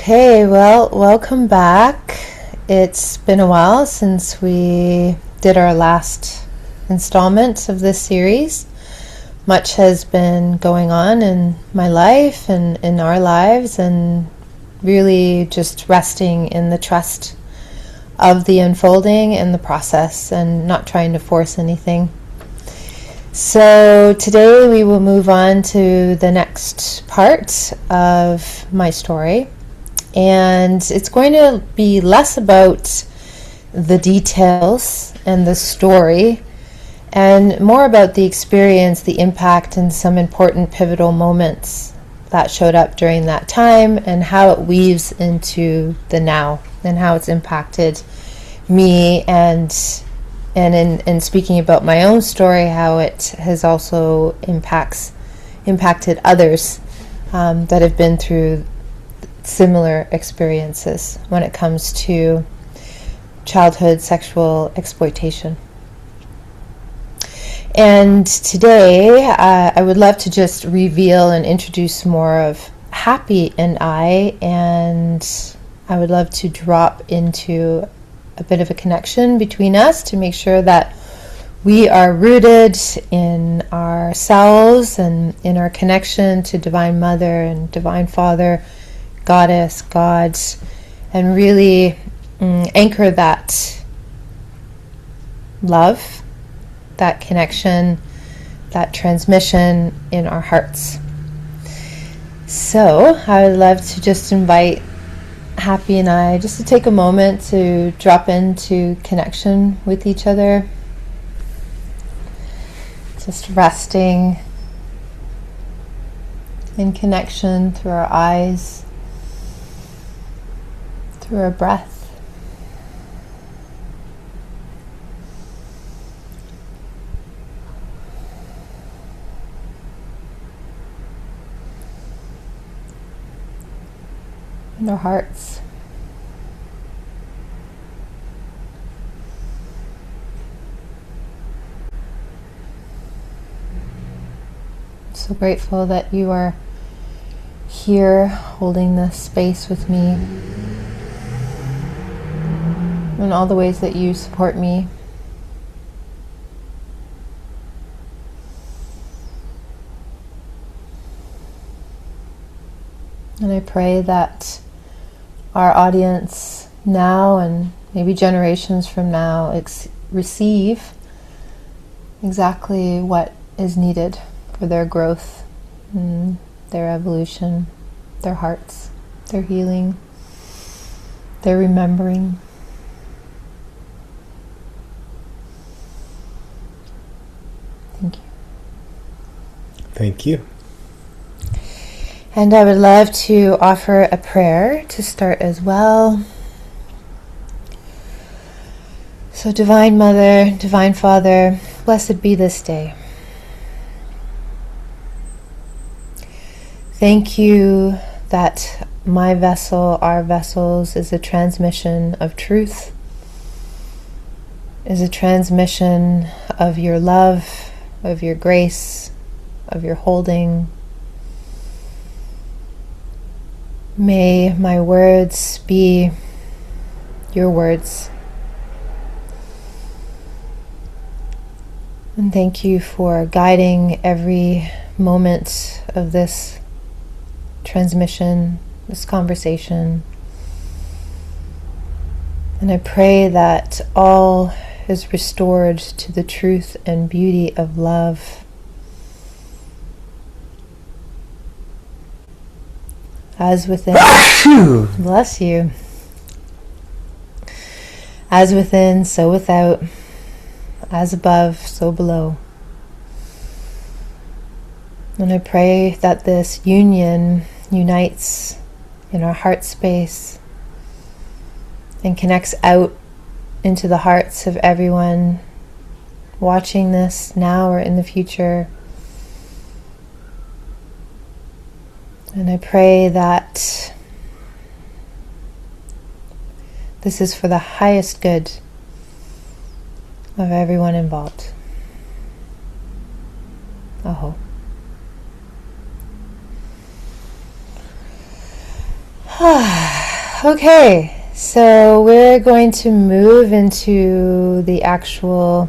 Okay, well, welcome back. It's been a while since we did our last installment of this series. Much has been going on in my life and in our lives, and really just resting in the trust of the unfolding and the process and not trying to force anything. So today we will move on to the next part of my story. And it's going to be less about the details and the story and more about the experience, the impact, and some important pivotal moments that showed up during that time and how it weaves into the now and how it's impacted me, and in speaking about my own story, how it has also impacted others that have been through similar experiences when it comes to childhood sexual exploitation. And today I would love to just reveal and introduce more of Happy and I would love to drop into a bit of a connection between us to make sure that we are rooted in ourselves and in our connection to Divine Mother and Divine Father, Goddess, God, and really anchor that love, that connection, that transmission in our hearts. So I would love to just invite Happy and I just to take a moment to drop into connection with each other, just resting in connection through our eyes, through our breath. And our hearts. I'm so grateful that you are here holding this space with me, and all the ways that you support me. And I pray that our audience now and maybe generations from now receive exactly what is needed for their growth, their evolution, their hearts, their healing, their remembering. Thank you. Thank you. And I would love to offer a prayer to start as well. So, Divine Mother, Divine Father, blessed be this day. Thank you that my vessel, our vessels, is a transmission of truth, is a transmission of your love, of your grace, of your holding. May my words be your words. And thank you for guiding every moment of this transmission, this conversation. And I pray that all is restored to the truth and beauty of love. As within, bless you. As within, so without. As above, so below. And I pray that this union unites in our heart space and connects out into the hearts of everyone watching this now or in the future. And I pray that this is for the highest good of everyone involved. Aho. Okay, so we're going to move into the actual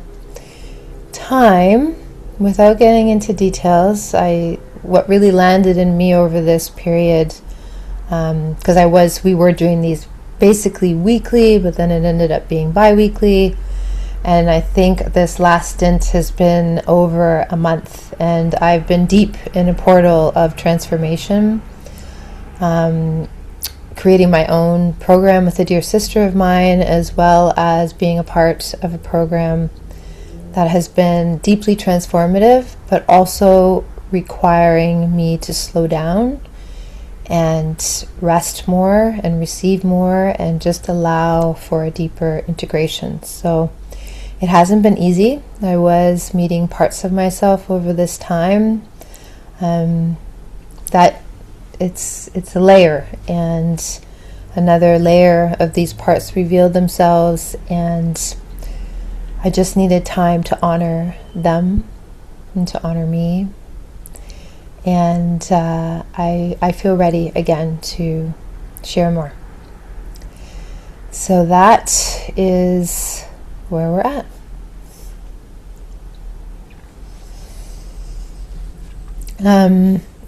time without getting into details. What really landed in me over this period, because we were doing these basically weekly, but then it ended up being bi-weekly, and I think this last stint has been over a month, and I've been deep in a portal of transformation, creating my own program with a dear sister of mine, as well as being a part of a program that has been deeply transformative, but also requiring me to slow down and rest more and receive more and just allow for a deeper integration. So it hasn't been easy. I was meeting parts of myself over this time that it's a layer, and another layer of these parts revealed themselves, and I just needed time to honor them and to honor me. And I feel ready again to share more. So that is where we're at.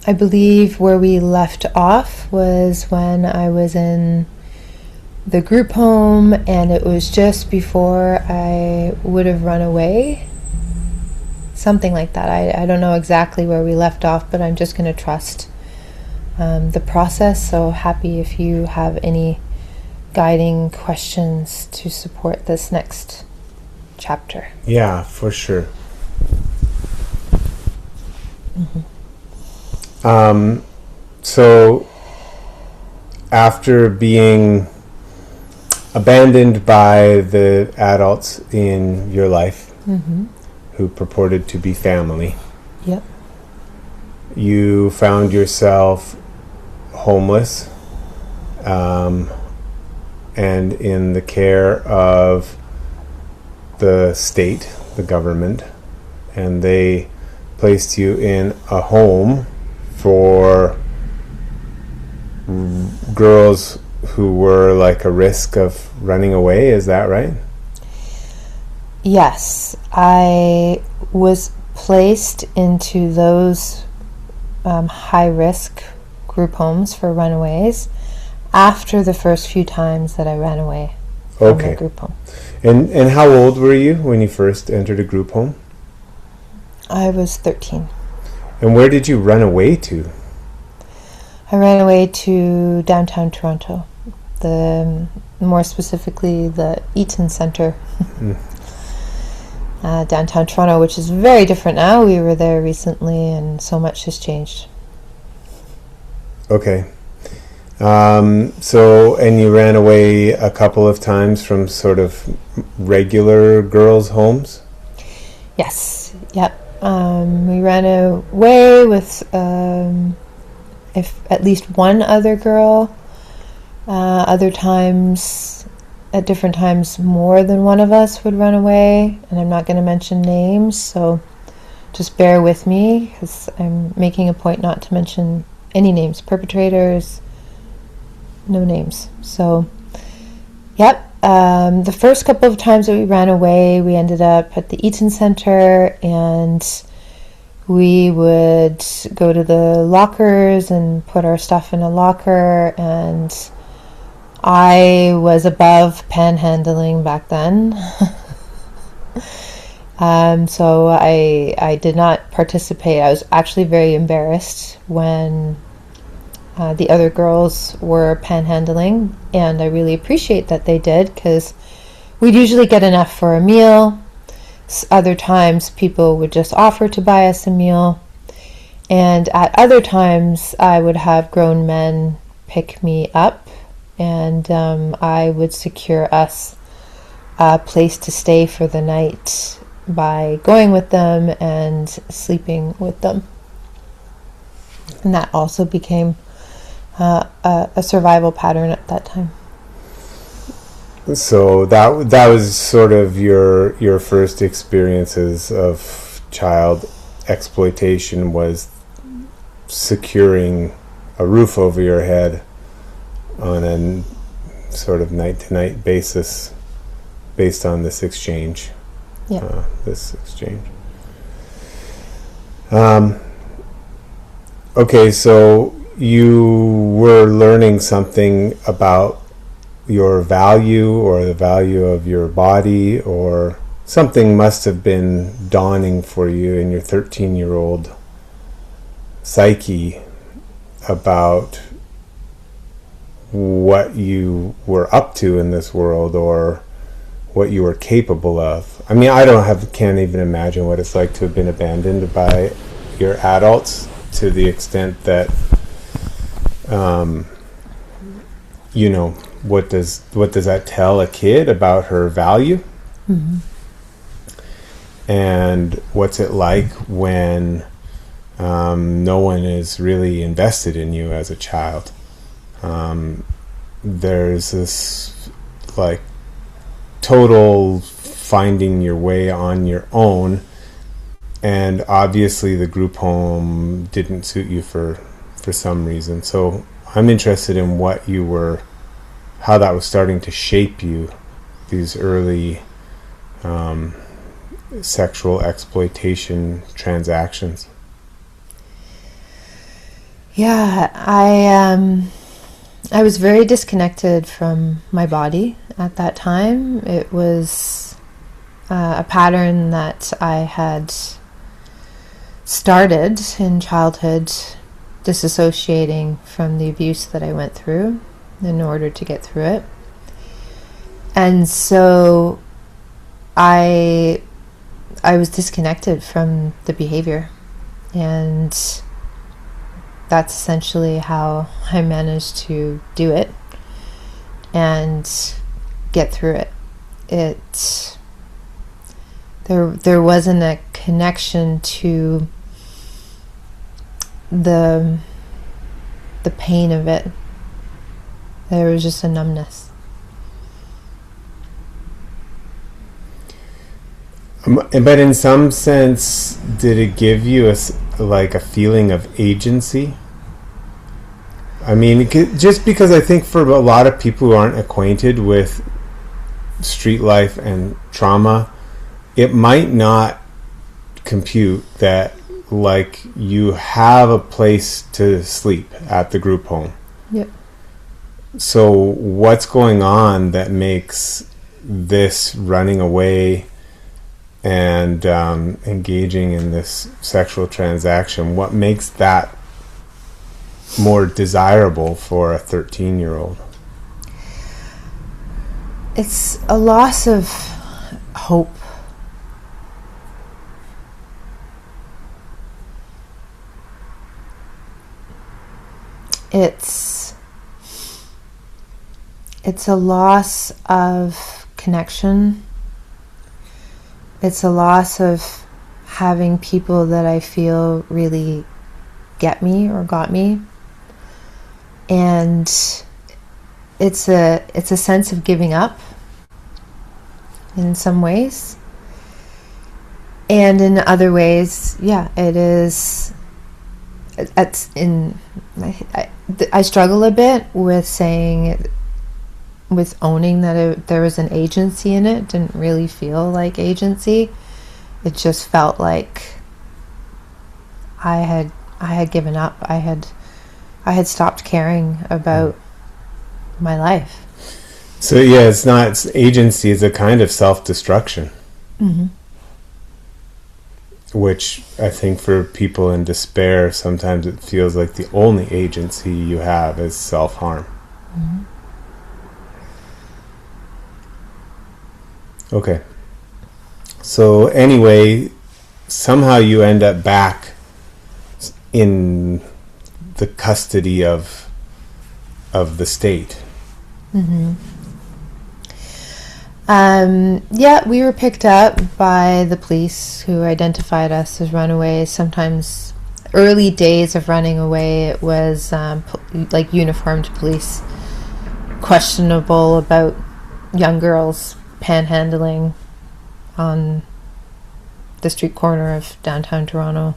I believe where we left off was when I was in the group home, and it was just before I would have run away. Something like that. I don't know exactly where we left off, but I'm just going to trust the process. So happy if you have any guiding questions to support this next chapter. Yeah, for sure. Mm-hmm. So after being abandoned by the adults in your life, mm-hmm. who purported to be family, yep, you found yourself homeless, and in the care of the state, the government, and they placed you in a home for girls who were like a risk of running away. Is that right? Yes, I was placed into those high-risk group homes for runaways after the first few times that I ran away from the group home. And how old were you when you first entered a group home? I was 13. And where did you run away to? I ran away to downtown Toronto, more specifically the Eaton Centre. Downtown Toronto, which is very different now. We were there recently and so much has changed. Okay. And you ran away a couple of times from sort of regular girls' homes? Yes. Yep. We ran away with if at least one other girl. Other times, at different times, more than one of us would run away. And I'm not going to mention names, so just bear with me, because I'm making a point not to mention any names. Perpetrators, no names. So, yep. The first couple of times that we ran away, we ended up at the Eaton Centre, and we would go to the lockers and put our stuff in a locker, and I was above panhandling back then. So I did not participate. I was actually very embarrassed when the other girls were panhandling, and I really appreciate that they did, because we'd usually get enough for a meal. Other times people would just offer to buy us a meal, and at other times I would have grown men pick me up, and I would secure us a place to stay for the night by going with them and sleeping with them. And that also became a survival pattern at that time. So that was sort of your first experiences of child exploitation, was securing a roof over your head on a sort of night-to-night basis based on this exchange. Yeah. This exchange. Okay, so you were learning something about your value or the value of your body, or something must have been dawning for you in your 13-year-old psyche about what you were up to in this world, or what you were capable of. I mean, can't even imagine what it's like to have been abandoned by your adults to the extent that, what does that tell a kid about her value? Mm-hmm. And what's it like when no one is really invested in you as a child? There's this like total finding your way on your own, and obviously the group home didn't suit you for some reason. So I'm interested in how that was starting to shape you, these early sexual exploitation transactions. Yeah, I was very disconnected from my body at that time. It was a pattern that I had started in childhood, disassociating from the abuse that I went through in order to get through it. And so I was disconnected from the behavior, and that's essentially how I managed to do it and get through it. There wasn't a connection to the pain of it. There was just a numbness. But in some sense, did it give you a feeling of agency? I mean, just because I think for a lot of people who aren't acquainted with street life and trauma, it might not compute that you have a place to sleep at the group home. Yep. So what's going on that makes this running away and engaging in this sexual transaction, what makes that more desirable for a 13-year-old? It's a loss of hope. It's a loss of connection. It's a loss of having people that I feel really get me or got me. And it's a sense of giving up in some ways. And in other ways, yeah, it is. I struggle a bit with owning that there was an agency in it. It didn't really feel like agency. It just felt like I had given up. I had stopped caring about my life. So yeah, it's agency is a kind of self-destruction. Mm-hmm. Which I think for people in despair, sometimes it feels like the only agency you have is self-harm. Mm-hmm. Okay. So anyway, somehow you end up back in the custody of the state. Mm-hmm. Yeah, we were picked up by the police, who identified us as runaways. Sometimes, early days of running away, it was uniformed police, questionable about young girls panhandling on the street corner of downtown Toronto.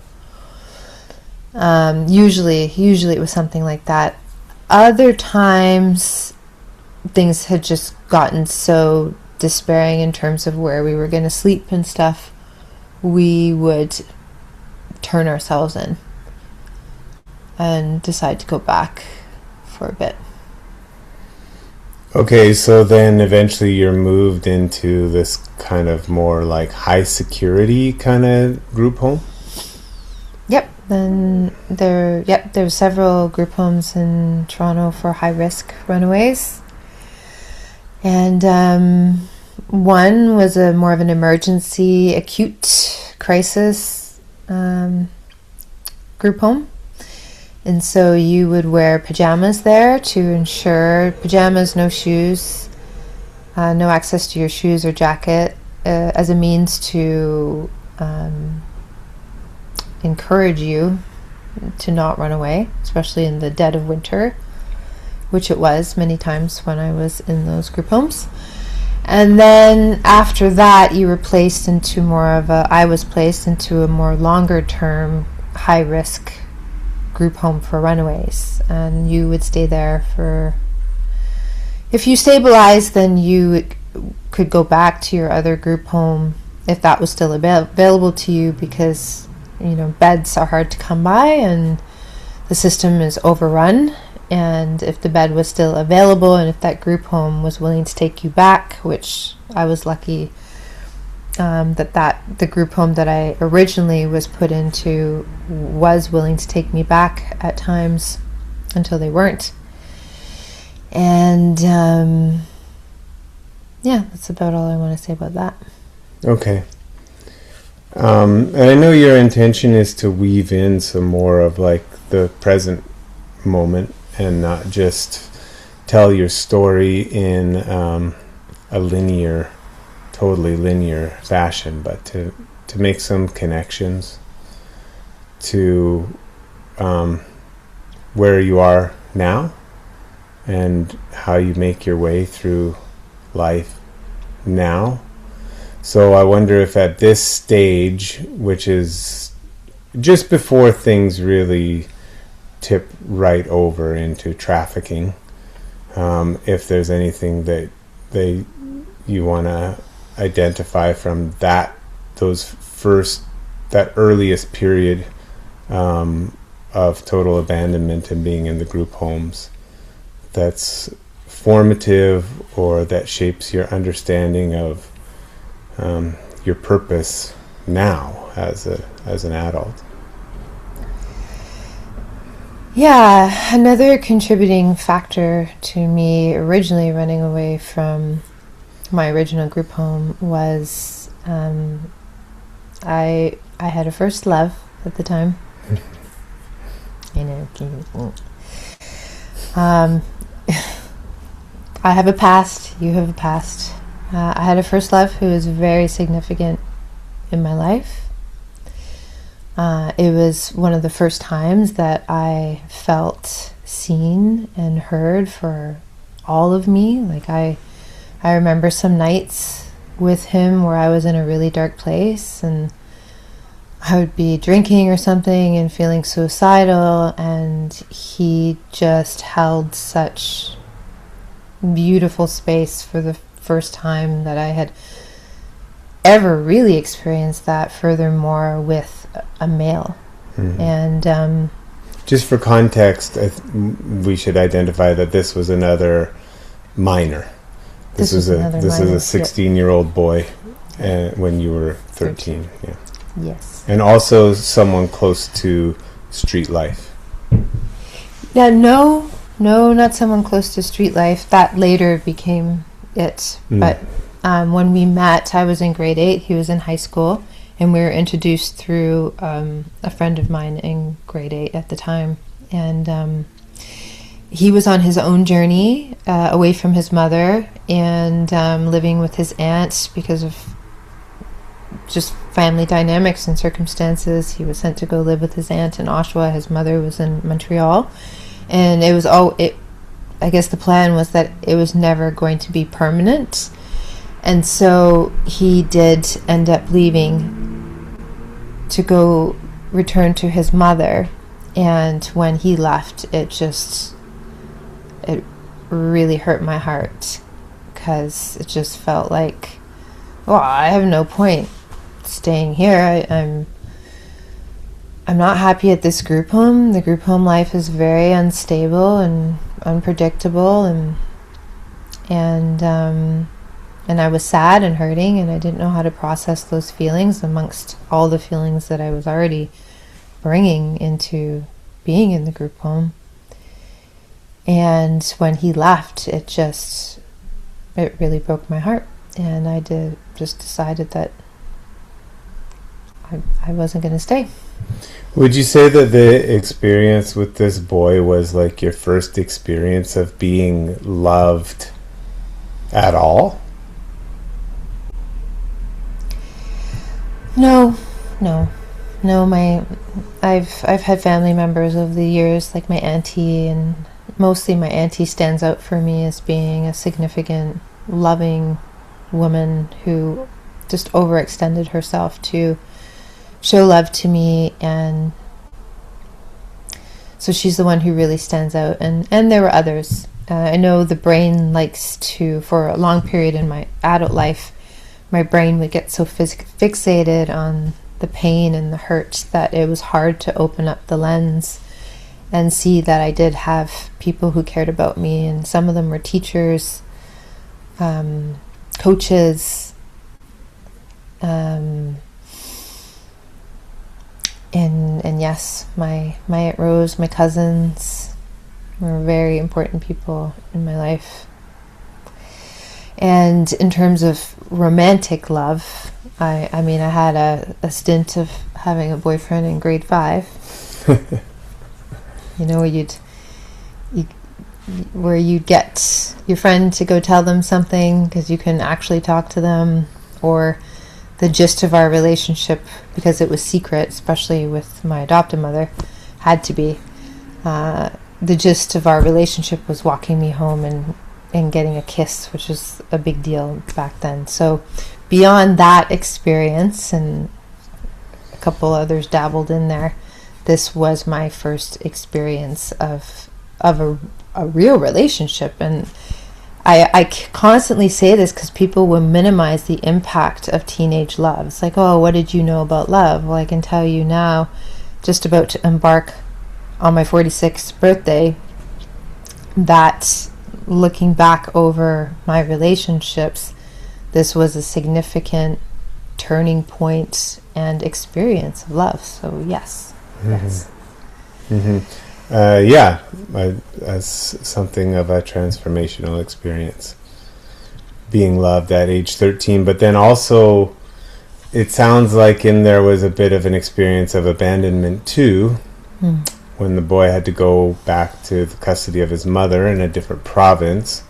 Usually it was something like that. Other times things had just gotten so despairing in terms of where we were going to sleep and stuff, we would turn ourselves in and decide to go back for a bit. Okay, so then eventually you're moved into this kind of more like high security kind of group home? Yep. Then there were several group homes in Toronto for high risk runaways. And one was a more of an emergency acute crisis group home. And so you would wear pajamas there to ensure pajamas, no shoes, no access to your shoes or jacket, as a means to encourage you to not run away, especially in the dead of winter, which it was many times when I was in those group homes. And then after that, you were placed into I was placed into a more longer term, high risk group home for runaways. And you would stay there for, if you stabilized, then you could go back to your other group home if that was still available to you, because, you know, beds are hard to come by and the system is overrun. And if the bed was still available and if that group home was willing to take you back, which I was lucky that the group home that I originally was put into was willing to take me back at times until they weren't. And yeah, that's about all I want to say about that. Okay. And I know your intention is to weave in some more of like the present moment and not just tell your story in a totally linear fashion, but to make some connections to where you are now and how you make your way through life now. So I wonder if at this stage, which is just before things really tip right over into trafficking, if there's anything that you want to identify from that earliest period of total abandonment and being in the group homes that's formative or that shapes your understanding of your purpose now as an adult. Yeah, another contributing factor to me originally running away from my original group home was I had a first love at the time. You know, I have a past, you have a past. I had a first love who was very significant in my life. It was one of the first times that I felt seen and heard for all of me. Like I remember some nights with him where I was in a really dark place and I would be drinking or something and feeling suicidal, and he just held such beautiful space for the first time that I had ever really experienced that, furthermore with a male. Mm-hmm. And just for context, we should identify that this was another minor. This was a 16-year-old boy when you were 13. Yeah. Yes. And also someone close to street life. Yeah, no, not someone close to street life. That later became it. Mm. But when we met, I was in grade 8, he was in high school, and we were introduced through a friend of mine in grade 8 at the time. And he was on his own journey away from his mother and living with his aunt because of just family dynamics and circumstances. He was sent to go live with his aunt in Oshawa. His mother was in Montreal. And it was I guess the plan was that it was never going to be permanent. And so he did end up leaving to go return to his mother. And when he left, it really hurt my heart, because it just felt like, well, I have no point staying here. I'm not happy at this group home. The group home life is very unstable and unpredictable, and I was sad and hurting, and I didn't know how to process those feelings amongst all the feelings that I was already bringing into being in the group home. And when he left, it really broke my heart, and I just decided that I wasn't going to stay. Would you say that the experience with this boy was like your first experience of being loved at all? No. I've had family members over the years, like my auntie, and mostly my auntie stands out for me as being a significant, loving woman who just overextended herself to show love to me, and so she's the one who really stands out. And there were others. I know the brain likes to, for a long period in my adult life, my brain would get so fixated on the pain and the hurt that it was hard to open up the lens and see that I did have people who cared about me, and some of them were teachers, coaches, and yes, my Aunt Rose, my cousins were very important people in my life. And in terms of romantic love, I mean, I had a stint of having a boyfriend in grade 5. You know, where you'd get your friend to go tell them something because you can actually talk to them, or the gist of our relationship, because it was secret, especially with my adoptive mother, had to be. The gist of our relationship was walking me home and getting a kiss, which was a big deal back then. So beyond that experience, and a couple others dabbled in there, this was my first experience of a real relationship. And I constantly say this because people will minimize the impact of teenage love. It's like, oh, what did you know about love? Well, I can tell you now, just about to embark on my 46th birthday, that looking back over my relationships, this was a significant turning point and experience of love. So yes. Mm-hmm. Yes. Mm-hmm. As something of a transformational experience, being loved at age 13, but then also it sounds like in there was a bit of an experience of abandonment too, when the boy had to go back to the custody of his mother in a different province,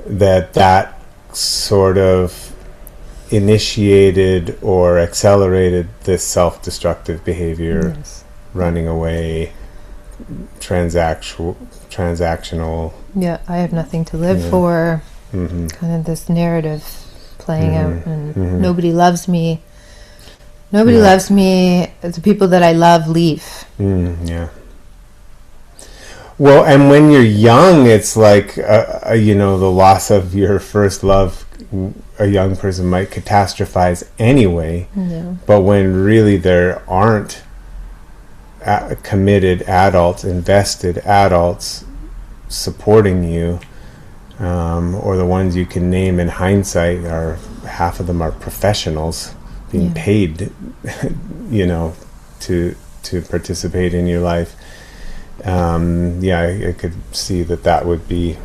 that sort of initiated or accelerated this self-destructive behavior. Yes. Running away, transactional. Yeah, I have nothing to live for. Mm-hmm. Kind of this narrative playing out, and nobody loves me. Nobody loves me. The people that I love leave. Yeah. Well, and when you're young, it's like the loss of your first love. A young person might catastrophize anyway. Yeah. But when really there aren't committed adults, invested adults supporting you, or the ones you can name in hindsight, are half of them are professionals being paid, to participate in your life. I could see that would be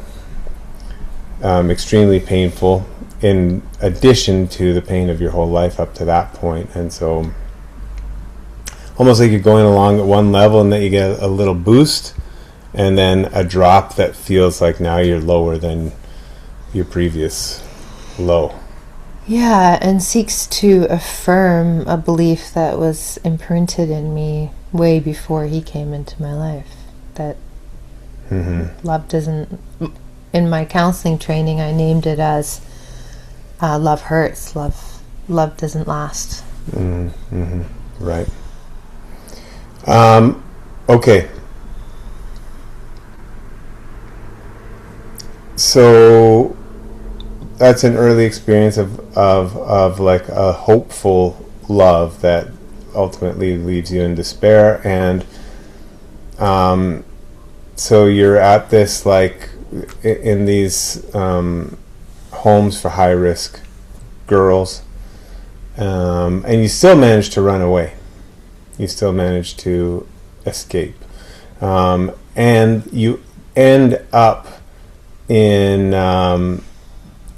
extremely painful, in addition to the pain of your whole life up to that point. And so almost like you're going along at one level, and then you get a little boost, and then a drop that feels like now you're lower than your previous low. Yeah, and seeks to affirm a belief that was imprinted in me way before he came into my life. That love doesn't... In my counseling training, I named it as love hurts, love doesn't last. Right. Okay. So that's an early experience of like a hopeful love that ultimately leaves you in despair. And so you're at this, like, in these homes for high risk girls, and you still manage to run away. You still manage to escape, and you end up in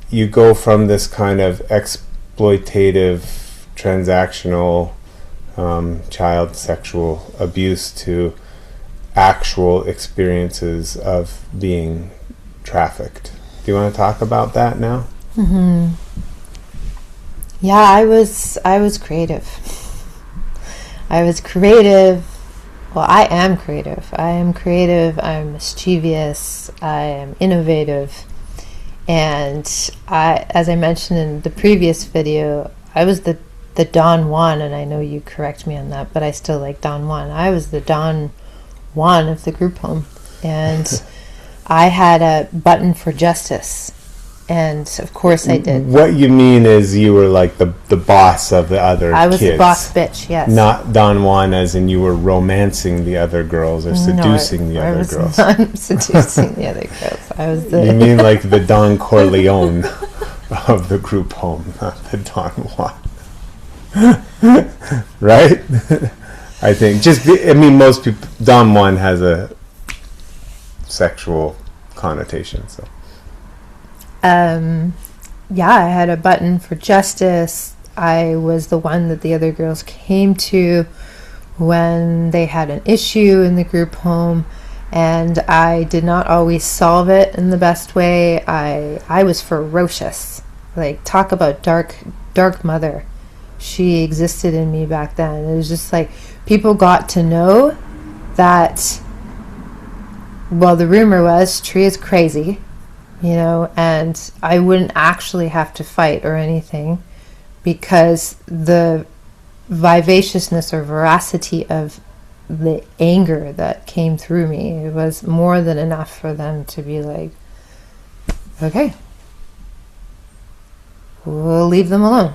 you go from this kind of exploitative, transactional child sexual abuse to actual experiences of being trafficked. Do you want to talk about that now? Mm-hmm. Yeah, I was creative. I was creative. Well, I am creative. I'm mischievous. I am innovative. And as I mentioned in the previous video, I was the Don Juan, and I know you correct me on that, but I still like Don Juan. I was the Don Juan of the group home. And I had a button for justice. And of course I did. What you mean is you were like the boss of the other kids. I was the boss bitch, yes. Not Don Juan as in you were romancing the other girls or seducing the other girls. I was not seducing the other girls. I was the... You mean like the Don Corleone of the group home, not the Don Juan. Right? I think. Most people... Don Juan has a sexual connotation, so... Yeah, I had a button for justice. I was the one that the other girls came to when they had an issue in the group home, and I did not always solve it in the best way. I was ferocious. Like, talk about dark mother. She existed in me back then. It was just like, people got to know that, well, the rumor was Tree is crazy. And I wouldn't actually have to fight or anything because the vivaciousness or veracity of the anger that came through me, it was more than enough for them to be like, okay, we'll leave them alone.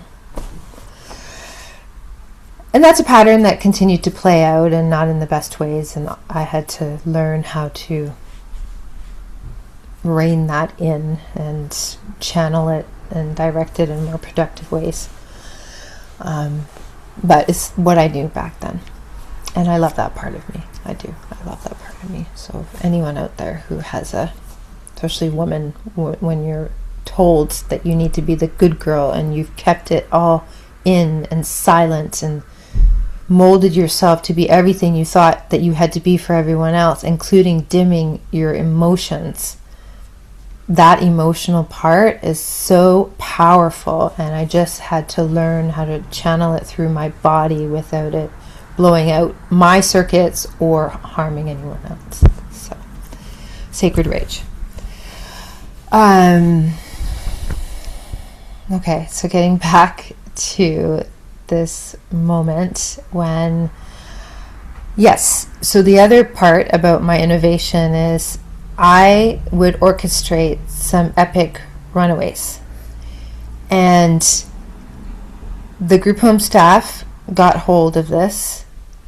And that's a pattern that continued to play out, and not in the best ways, and I had to learn how to rein that in and channel it and direct it in more productive ways. But it's what I knew back then. And I love that part of me. I do. I love that part of me. So if anyone out there who has especially women, when you're told that you need to be the good girl and you've kept it all in and silent and molded yourself to be everything you thought that you had to be for everyone else, including dimming your emotions, that emotional part is so powerful, and I just had to learn how to channel it through my body without it blowing out my circuits or harming anyone else. So, sacred rage. Okay, so getting back to this moment when, yes, so the other part about my innovation is I would orchestrate some epic runaways. And the group home staff got hold of this.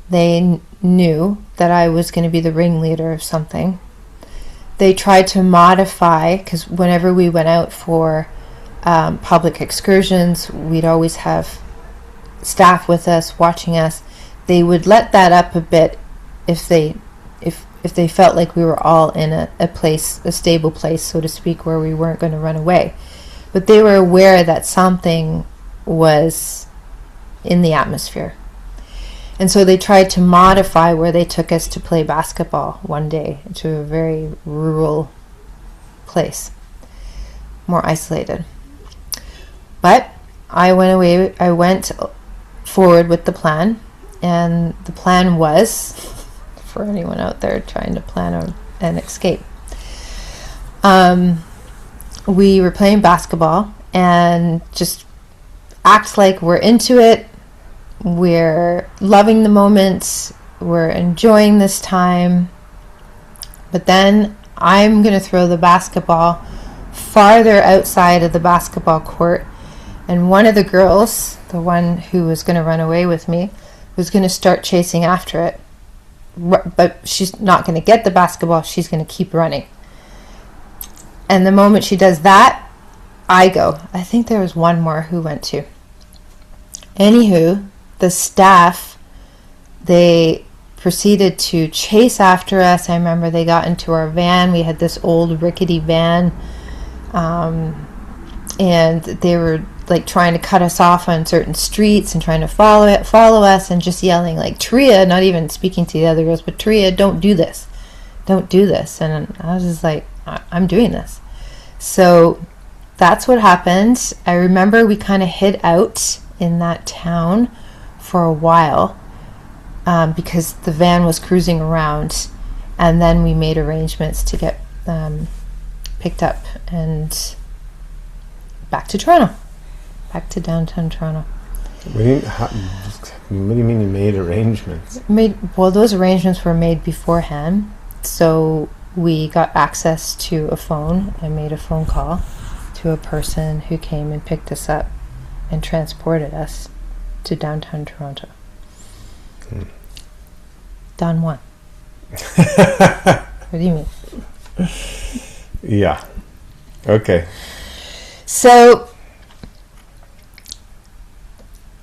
They knew that I was going to be the ringleader of something. They tried to modify, because whenever we went out for public excursions, we'd always have staff with us, watching us. They would let that up a bit if they felt like we were all in a stable place, so to speak, where we weren't going to run away. But they were aware that something was in the atmosphere. And so they tried to modify where they took us to play basketball one day to a very rural place, more isolated. But I went forward with the plan, and the plan was, for anyone out there trying to plan an escape, we were playing basketball and just act like we're into it, we're loving the moment, we're enjoying this time, but then I'm going to throw the basketball farther outside of the basketball court, and one of the girls, the one who was going to run away with me, was going to start chasing after it. But she's not going to get the basketball, she's going to keep running. And the moment she does that, I go. I think there was one more who went too. Anywho, the staff, they proceeded to chase after us. I remember they got into our van. We had this old rickety van, and they were like trying to cut us off on certain streets and trying to follow us, and just yelling like, Tria, not even speaking to the other girls, but Tria, don't do this. And I was just like, I'm doing this. So that's what happened. I remember we kind of hid out in that town for a while, because the van was cruising around, and then we made arrangements to get picked up and back to Toronto, back to downtown Toronto. What do you mean you made arrangements? Those arrangements were made beforehand, so we got access to a phone and made a phone call to a person who came and picked us up and transported us to downtown Toronto. Don Juan. What do you mean? Yeah. Okay. So,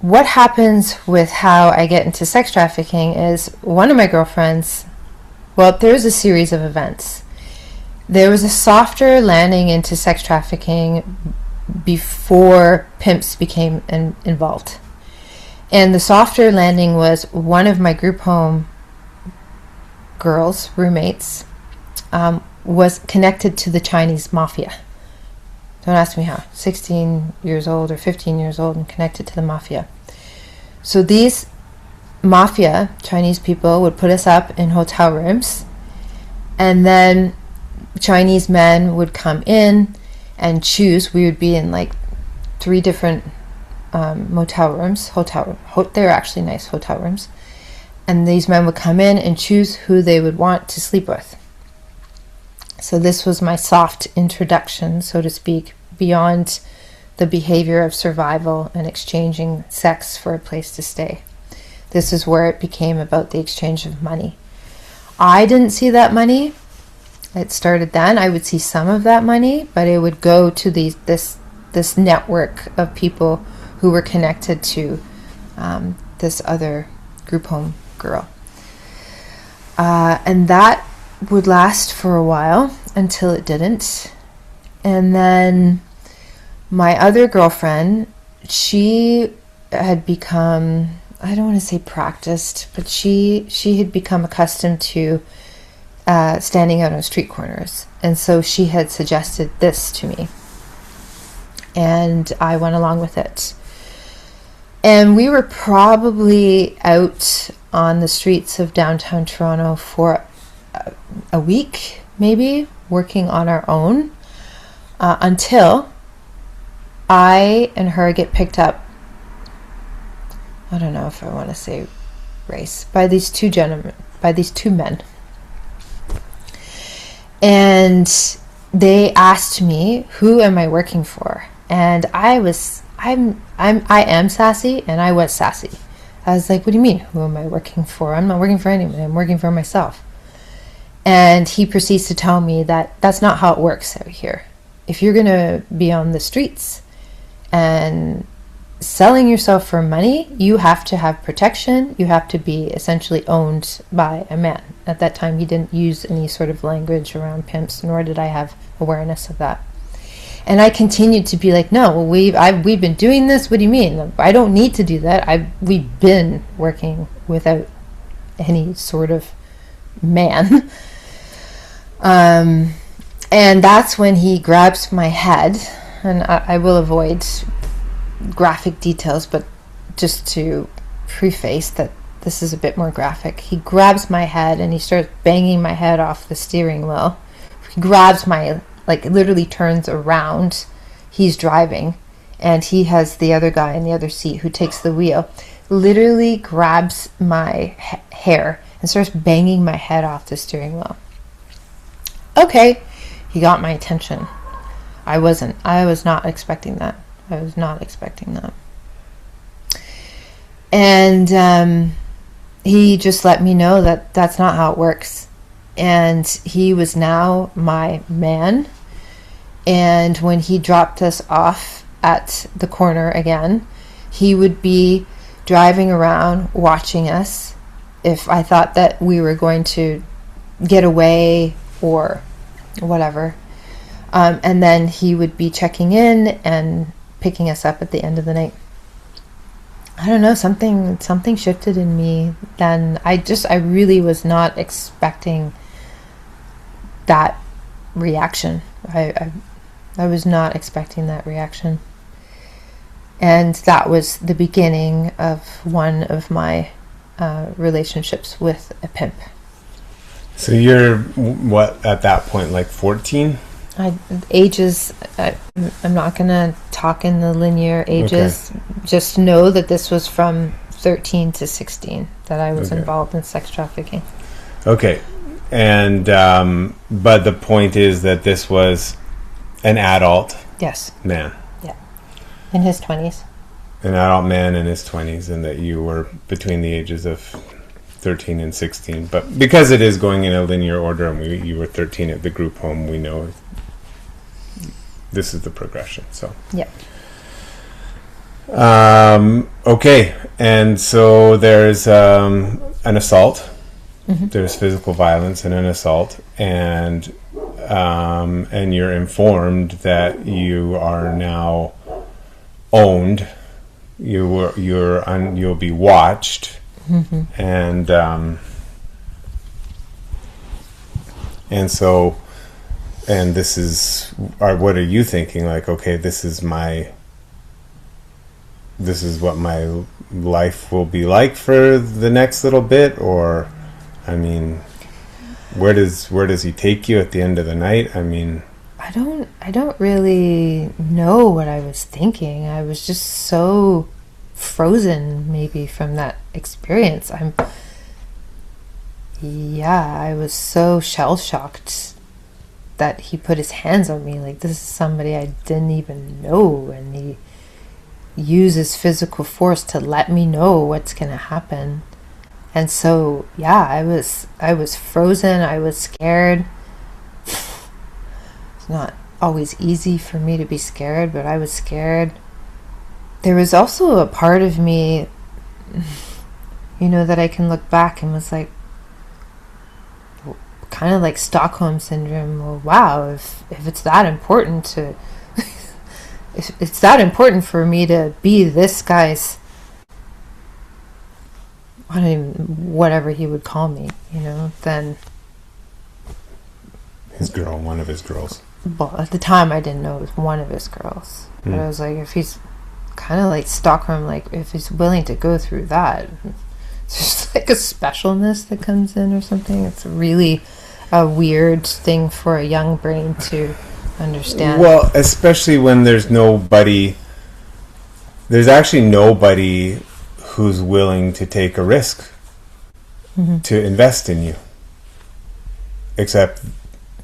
what happens with how I get into sex trafficking is one of my girlfriends, well, there's a series of events. There was a softer landing into sex trafficking before pimps became involved. And the softer landing was one of my group home girls, roommates, was connected to the Chinese mafia. Don't ask me how. 16 years old or 15 years old and connected to the mafia. So these mafia, Chinese people, would put us up in hotel rooms, and then Chinese men would come in and choose. We would be in like 3 different motel rooms. They're actually nice hotel rooms. And these men would come in and choose who they would want to sleep with. So this was my soft introduction, so to speak, beyond the behavior of survival and exchanging sex for a place to stay. This is where it became about the exchange of money. I didn't see that money. It started then. I would see some of that money, but it would go to this network of people who were connected to this other group home girl. And that would last for a while until it didn't. And then my other girlfriend, she had become, I don't want to say practiced, but she had become accustomed to standing out on street corners. And so she had suggested this to me. And I went along with it. And we were probably out on the streets of downtown Toronto for a week, maybe, working on our own, until I and her get picked up. I don't know if I want to say race, by these two men. And they asked me, who am I working for? And I am sassy, and I was sassy. I was like, what do you mean, who am I working for? I'm not working for anyone, I'm working for myself. And he proceeds to tell me that that's not how it works out here. If you're going to be on the streets and selling yourself for money, you have to have protection. You have to be essentially owned by a man. At that time, he didn't use any sort of language around pimps, nor did I have awareness of that. And I continued to be like, no, well, we've been doing this. What do you mean? I don't need to do that. We've been working without any sort of man. And that's when he grabs my head, and I will avoid graphic details, but just to preface that this is a bit more graphic. He grabs my head and he starts banging my head off the steering wheel. He grabs my, literally turns around. He's driving, and he has the other guy in the other seat who takes the wheel. Literally grabs my hair and starts banging my head off the steering wheel. Okay, he got my attention. I was not expecting that. I was not expecting that. And he just let me know that that's not how it works. And he was now my man. And when he dropped us off at the corner again, he would be driving around watching us if I thought that we were going to get away or whatever. And then he would be checking in and picking us up at the end of the night. I don't know, something shifted in me then. I really was not expecting that reaction. I was not expecting that reaction. And that was the beginning of one of my relationships with a pimp. So you're, what, at that point, like 14? Ages, I'm not going to talk in the linear ages. Okay. Just know that this was from 13 to 16 that I was involved in sex trafficking. Okay. And, but the point is that this was an adult man. Yeah. In his 20s. An adult man in his 20s, and that you were between the ages of 13 and 16. But because it is going in a linear order, and you were 13 at the group home, we know this is the progression. So yeah. Okay, and so there's an assault. Mm-hmm. There's physical violence and an assault, and you're informed that you are now owned. You'll be watched, mm-hmm. And this is, what are you thinking? Like, okay, this is what my life will be like for the next little bit, or, I mean, where does he take you at the end of the night? I mean, I don't really know what I was thinking. I was just so frozen, maybe, from that experience. I was so shell-shocked that he put his hands on me. Like, this is somebody I didn't even know, and he uses physical force to let me know what's gonna happen. And so, yeah, I was frozen. I was scared. It's not always easy for me to be scared, but I was scared. There was also a part of me, that I can look back and was like, kind of like Stockholm syndrome. Well, wow, if it's that important to, if it's that important for me to be this guy's, whatever he would call me, then his girl, one of his girls. Well, at the time I didn't know it was one of his girls. But I was like, if he's kind of like Stockholm, like if he's willing to go through that, it's just like a specialness that comes in or something. It's really a weird thing for a young brain to understand. Well, especially when there's actually nobody who's willing to take a risk, mm-hmm. to invest in you. Except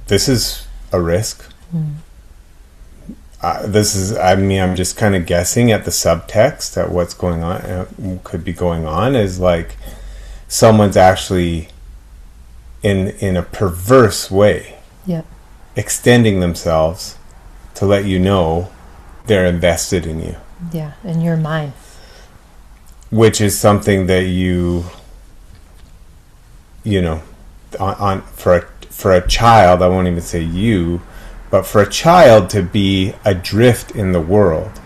this is a risk. Mm. I'm just kind of guessing at the subtext, at what's going on, could be going on, is like someone's actually in a perverse way, extending themselves to let you know they're invested in you. Yeah, and you're mine. Which is something that for a child, I won't even say you, but for a child to be adrift in the world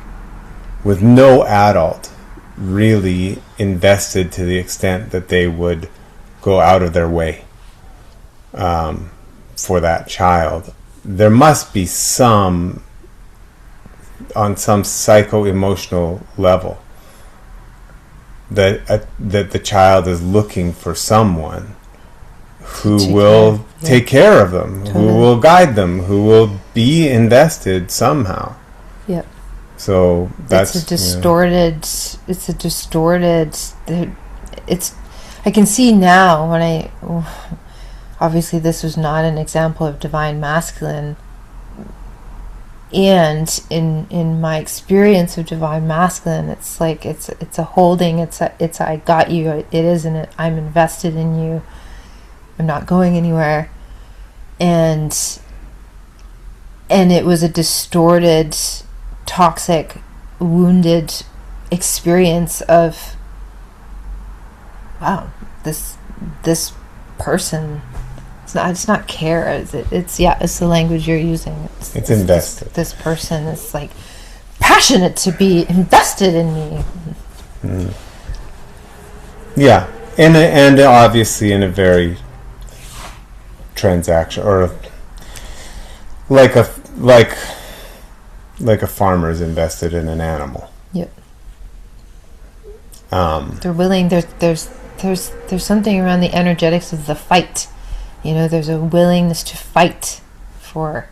with no adult really invested to the extent that they would go out of their way for that child, there must be on some psycho-emotional level that the child is looking for someone who will take care of them, totally. Who will guide them, who will be invested somehow. Yep. So that's I can see now when obviously this was not an example of divine masculine, And in my experience of divine masculine, it's like it's a holding, it's I got you, it isn't it, I'm invested in you, I'm not going anywhere. And it was a distorted, toxic, wounded experience of, wow, this person, it's not care, it's the language you're using, it's invested. This person is like passionate to be invested in me. Yeah, and obviously in a very transaction, or like a farmer is invested in an animal. Yep. They're willing. There's something around the energetics of the fight. There's a willingness to fight for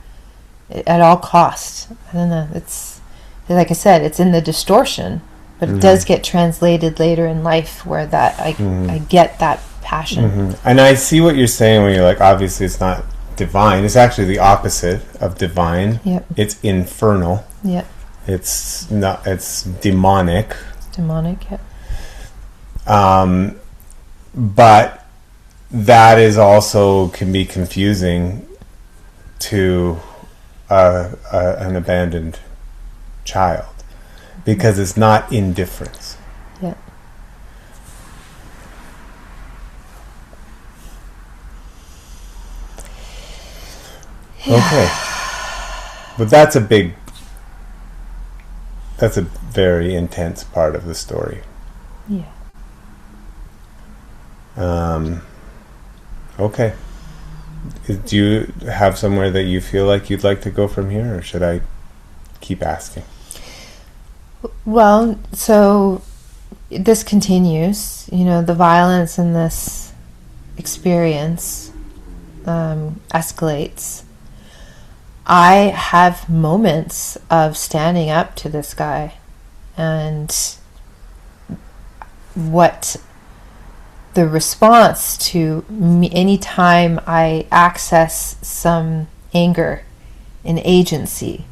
at all costs. I don't know. It's like I said, it's in the distortion, but it does get translated later in life where that I get that passion. And I see what you're saying when you're like, obviously it's not divine. It's actually the opposite of divine. Yep. It's infernal. Yep. It's not. It's demonic. Demonic. Yep. But that is also can be confusing to an abandoned child, because it's not indifference. Yeah. Okay. But that's a very intense part of the story. Yeah. Okay. Do you have somewhere that you feel like you'd like to go from here, or should I keep asking? Well, so this continues, the violence in this experience escalates. I have moments of standing up to this guy, and what the response to me, anytime I access some anger and agency,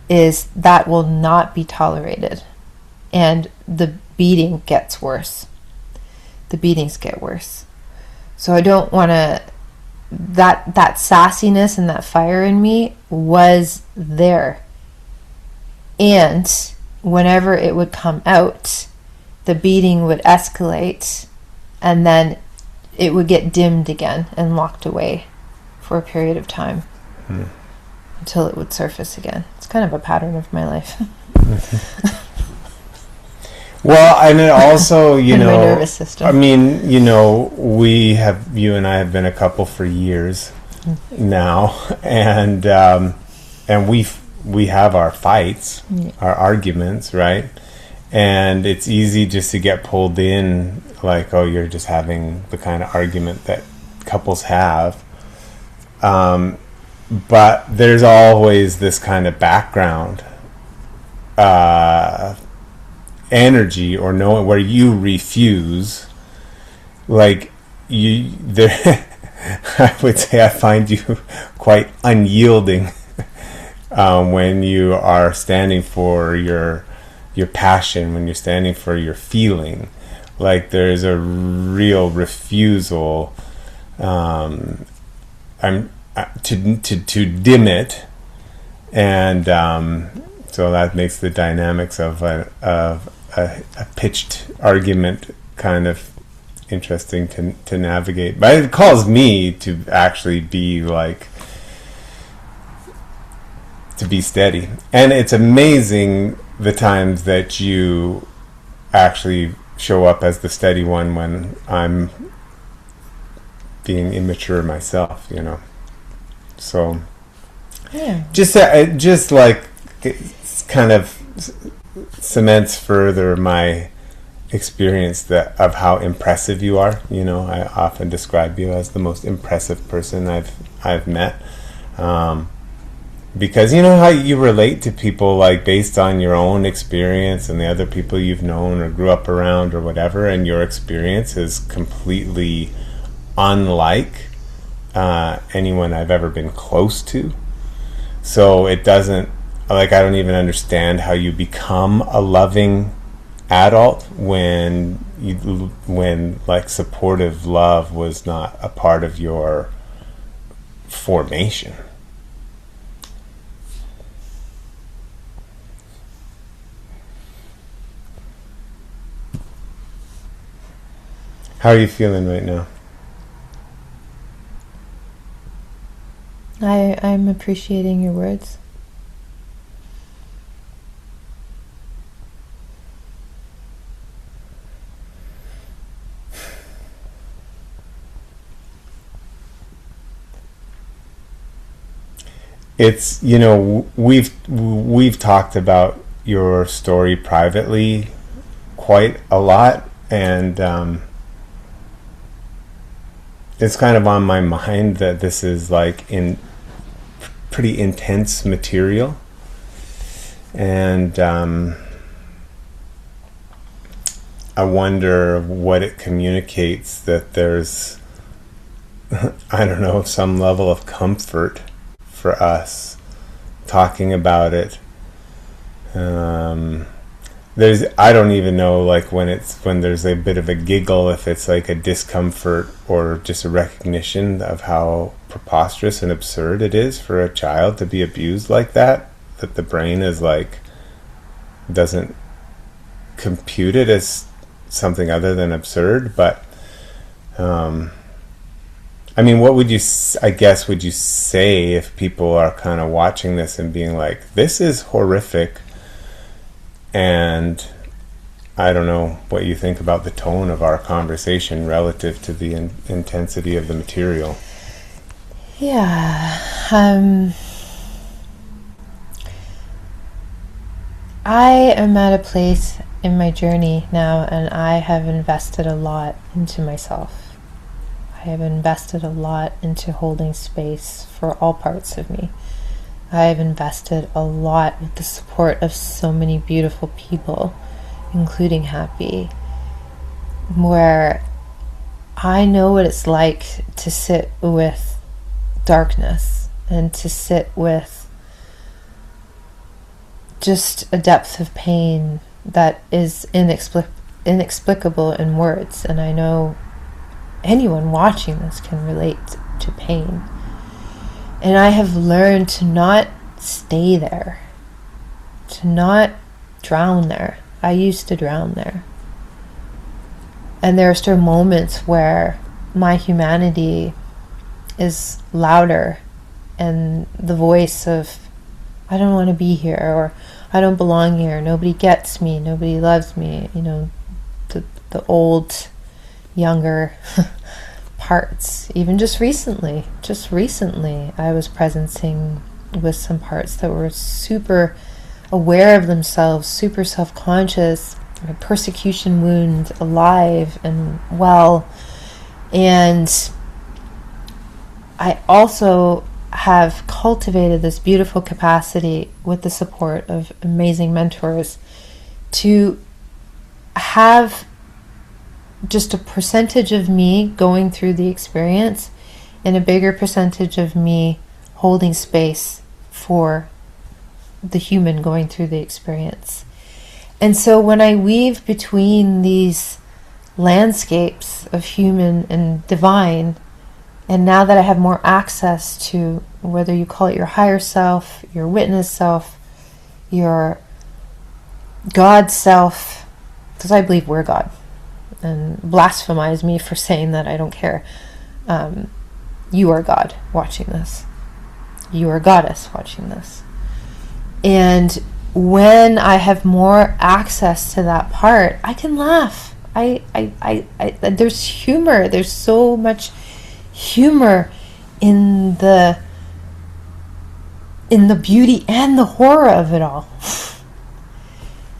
is that will not be tolerated, and the beating gets worse. The beatings get worse. So I don't want to. That sassiness and that fire in me was there, and whenever it would come out, the beating would escalate, and then it would get dimmed again and locked away for a period of time until it would surface again. It's kind of a pattern of my life. Well, and it also, my nervous system. I mean, you and I have been a couple for years now, and we have our fights, our arguments, right? And it's easy just to get pulled in, like, oh, you're just having the kind of argument that couples have. But there's always this kind of background energy, or knowing where you refuse, like there. I would say I find you quite unyielding when you are standing for your passion, when you're standing for your feeling. Like there's a real refusal to dim it, and so that makes the dynamics of a pitched argument kind of interesting to navigate. But it calls me to actually be like, to be steady. And it's amazing the times that you actually show up as the steady one when I'm being immature myself, So yeah, just like it kind of cements further my experience of how impressive you are. I often describe you as the most impressive person I've met, because how you relate to people, like based on your own experience and the other people you've known or grew up around or whatever, and your experience is completely unlike anyone I've ever been close to. So it doesn't like, I don't even understand how you become a loving adult when like supportive love was not a part of your formation. How are you feeling right now? I'm appreciating your words. It's, we've talked about your story privately quite a lot, and it's kind of on my mind that this is like in pretty intense material, and I wonder what it communicates, that there's I don't know, some level of comfort for us talking about it. I don't even know, like, when there's a bit of a giggle, if it's like a discomfort or just a recognition of how preposterous and absurd it is for a child to be abused like that the brain is like, doesn't compute it as something other than absurd. But I mean, what would you say if people are kind of watching this and being like, this is horrific? And I don't know what you think about the tone of our conversation relative to the intensity of the material. Yeah. I am at a place in my journey now, and I have invested a lot into myself. I have invested a lot into holding space for all parts of me. I have invested a lot with the support of so many beautiful people, including Happy, where I know what it's like to sit with darkness and to sit with just a depth of pain that is inexplicable in words. And I know anyone watching this can relate to pain. And I have learned to not stay there, to not drown there. I used to drown there. And there are still moments where my humanity is louder, and the voice of, I don't want to be here, or I don't belong here, nobody gets me, nobody loves me, the old, younger parts. Even just recently I was presencing with some parts that were super aware of themselves, super self-conscious, a persecution wound alive and well. And I also have cultivated this beautiful capacity with the support of amazing mentors to have just a percentage of me going through the experience and a bigger percentage of me holding space for the human going through the experience. And so when I weave between these landscapes of human and divine, and now that I have more access to, whether you call it your higher self, your witness self, your God self, because I believe we're God, and blasphemize me for saying that, I don't care. You are God watching this. You are Goddess watching this. And when I have more access to that part, I can laugh. There's humor. There's so much humor in the beauty and the horror of it all.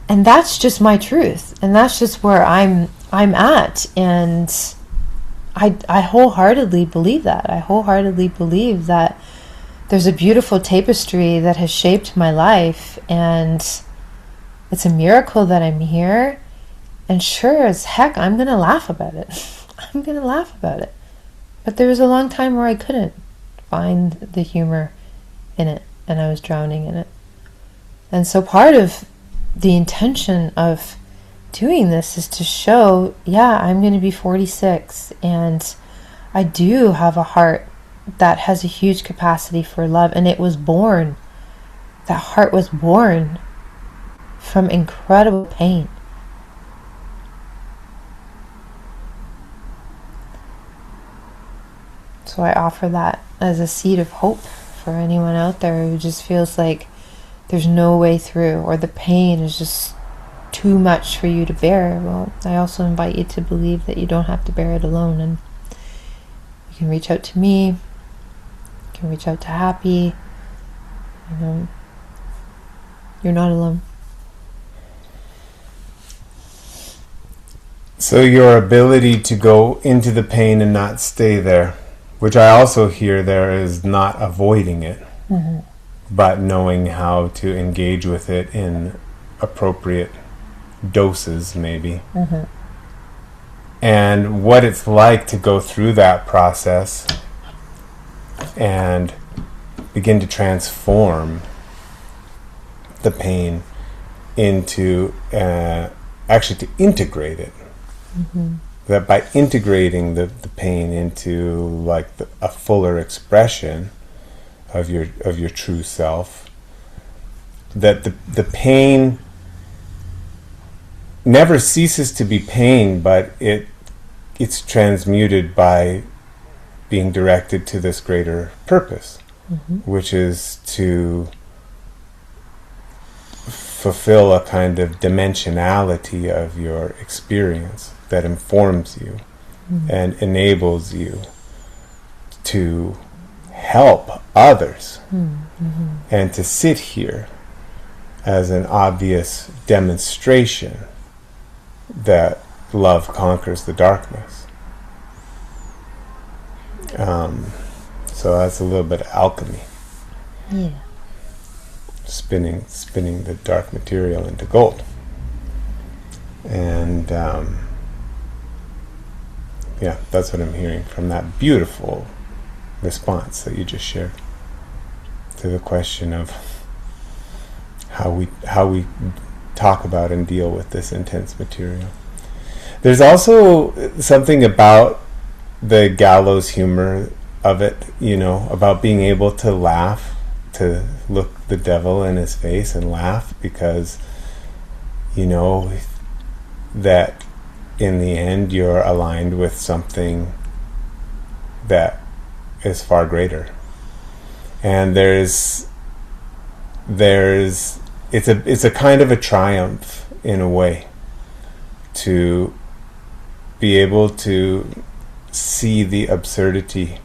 And that's just my truth, and that's just where I'm at. And I wholeheartedly believe that. I wholeheartedly believe that there's a beautiful tapestry that has shaped my life, and it's a miracle that I'm here. And sure as heck, I'm gonna laugh about it. I'm gonna laugh about it. But there was a long time where I couldn't find the humor in it, and I was drowning in it. And so part of the intention of doing this is to show, yeah, I'm going to be 46 and I do have a heart that has a huge capacity for love, and it was born. That heart was born from incredible pain. So I offer that as a seed of hope for anyone out there who just feels like there's no way through, or the pain is just too much for you to bear. Well, I also invite you to believe that you don't have to bear it alone, and you can reach out to me, you can reach out to Happy. You're not alone. So your ability to go into the pain and not stay there, which I also hear there is not avoiding it, but knowing how to engage with it in appropriate doses, maybe. And what it's like to go through that process and begin to transform the pain into actually to integrate it. That by integrating the pain into like a fuller expression of your true self, that the pain never ceases to be pain, but it's transmuted by being directed to this greater purpose, which is to fulfill a kind of dimensionality of your experience that informs you and enables you to help others and to sit here as an obvious demonstration that love conquers the darkness. So that's a little bit of alchemy. Yeah. Spinning the dark material into gold. And yeah, that's what I'm hearing from that beautiful response that you just shared to the question of how we talk about and deal with this intense material. There's also something about the gallows humor of it, about being able to laugh, to look the devil in his face and laugh, because that in the end you're aligned with something that is far greater. And it's a kind of a triumph in a way to be able to see the absurdity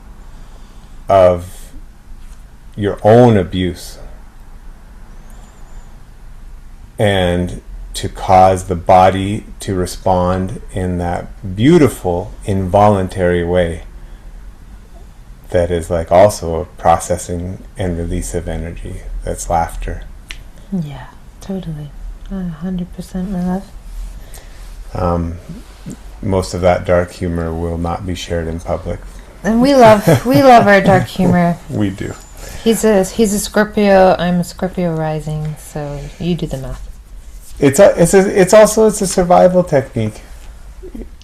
of your own abuse and to cause the body to respond in that beautiful involuntary way that is like also a processing and release of energy. That's laughter. Yeah, totally. 100%, my love. Most of that dark humor will not be shared in public. And we love our dark humor. We do. He's a Scorpio. I'm a Scorpio rising. So you do the math. It's a survival technique.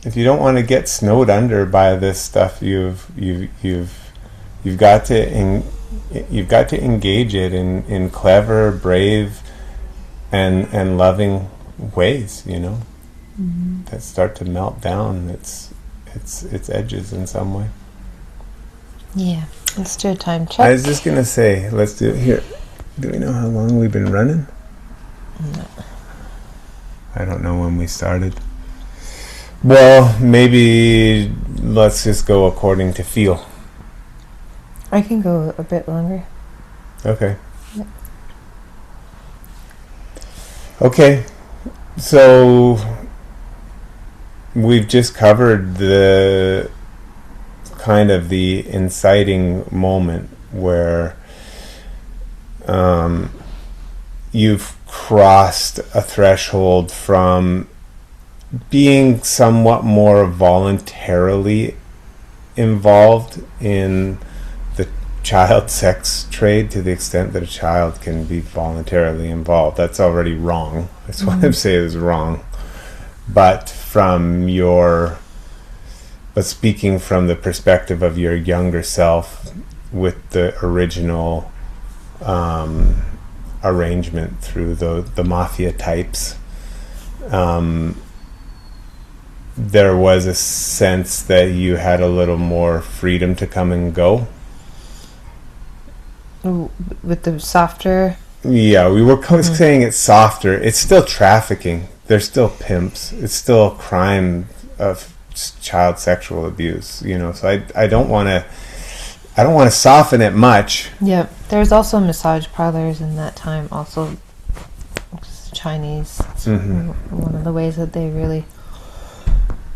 If you don't want to get snowed under by this stuff, you've got to engage it in clever, brave, and loving ways. That start to melt down its edges in some way. Yeah, let's do a time check. I was just gonna say, let's do it here. Do we know how long we've been running? No. I don't know when we started. Well, maybe let's just go according to feel. I can go a bit longer. Okay. Yeah. Okay. So we've just covered the kind of the inciting moment where you've crossed a threshold from being somewhat more voluntarily involved in the child sex trade to the extent that a child can be voluntarily involved. That's already wrong. That's what I'm saying is wrong. But speaking from the perspective of your younger self with the original arrangement through the mafia types, there was a sense that you had a little more freedom to come and go. With the softer... Yeah, we were saying it's softer. It's still trafficking. They're still pimps. It's still a crime of child sexual abuse, so I don't want to soften it much. Yeah, there's also massage parlors in that time, also Chinese. One of the ways that they really...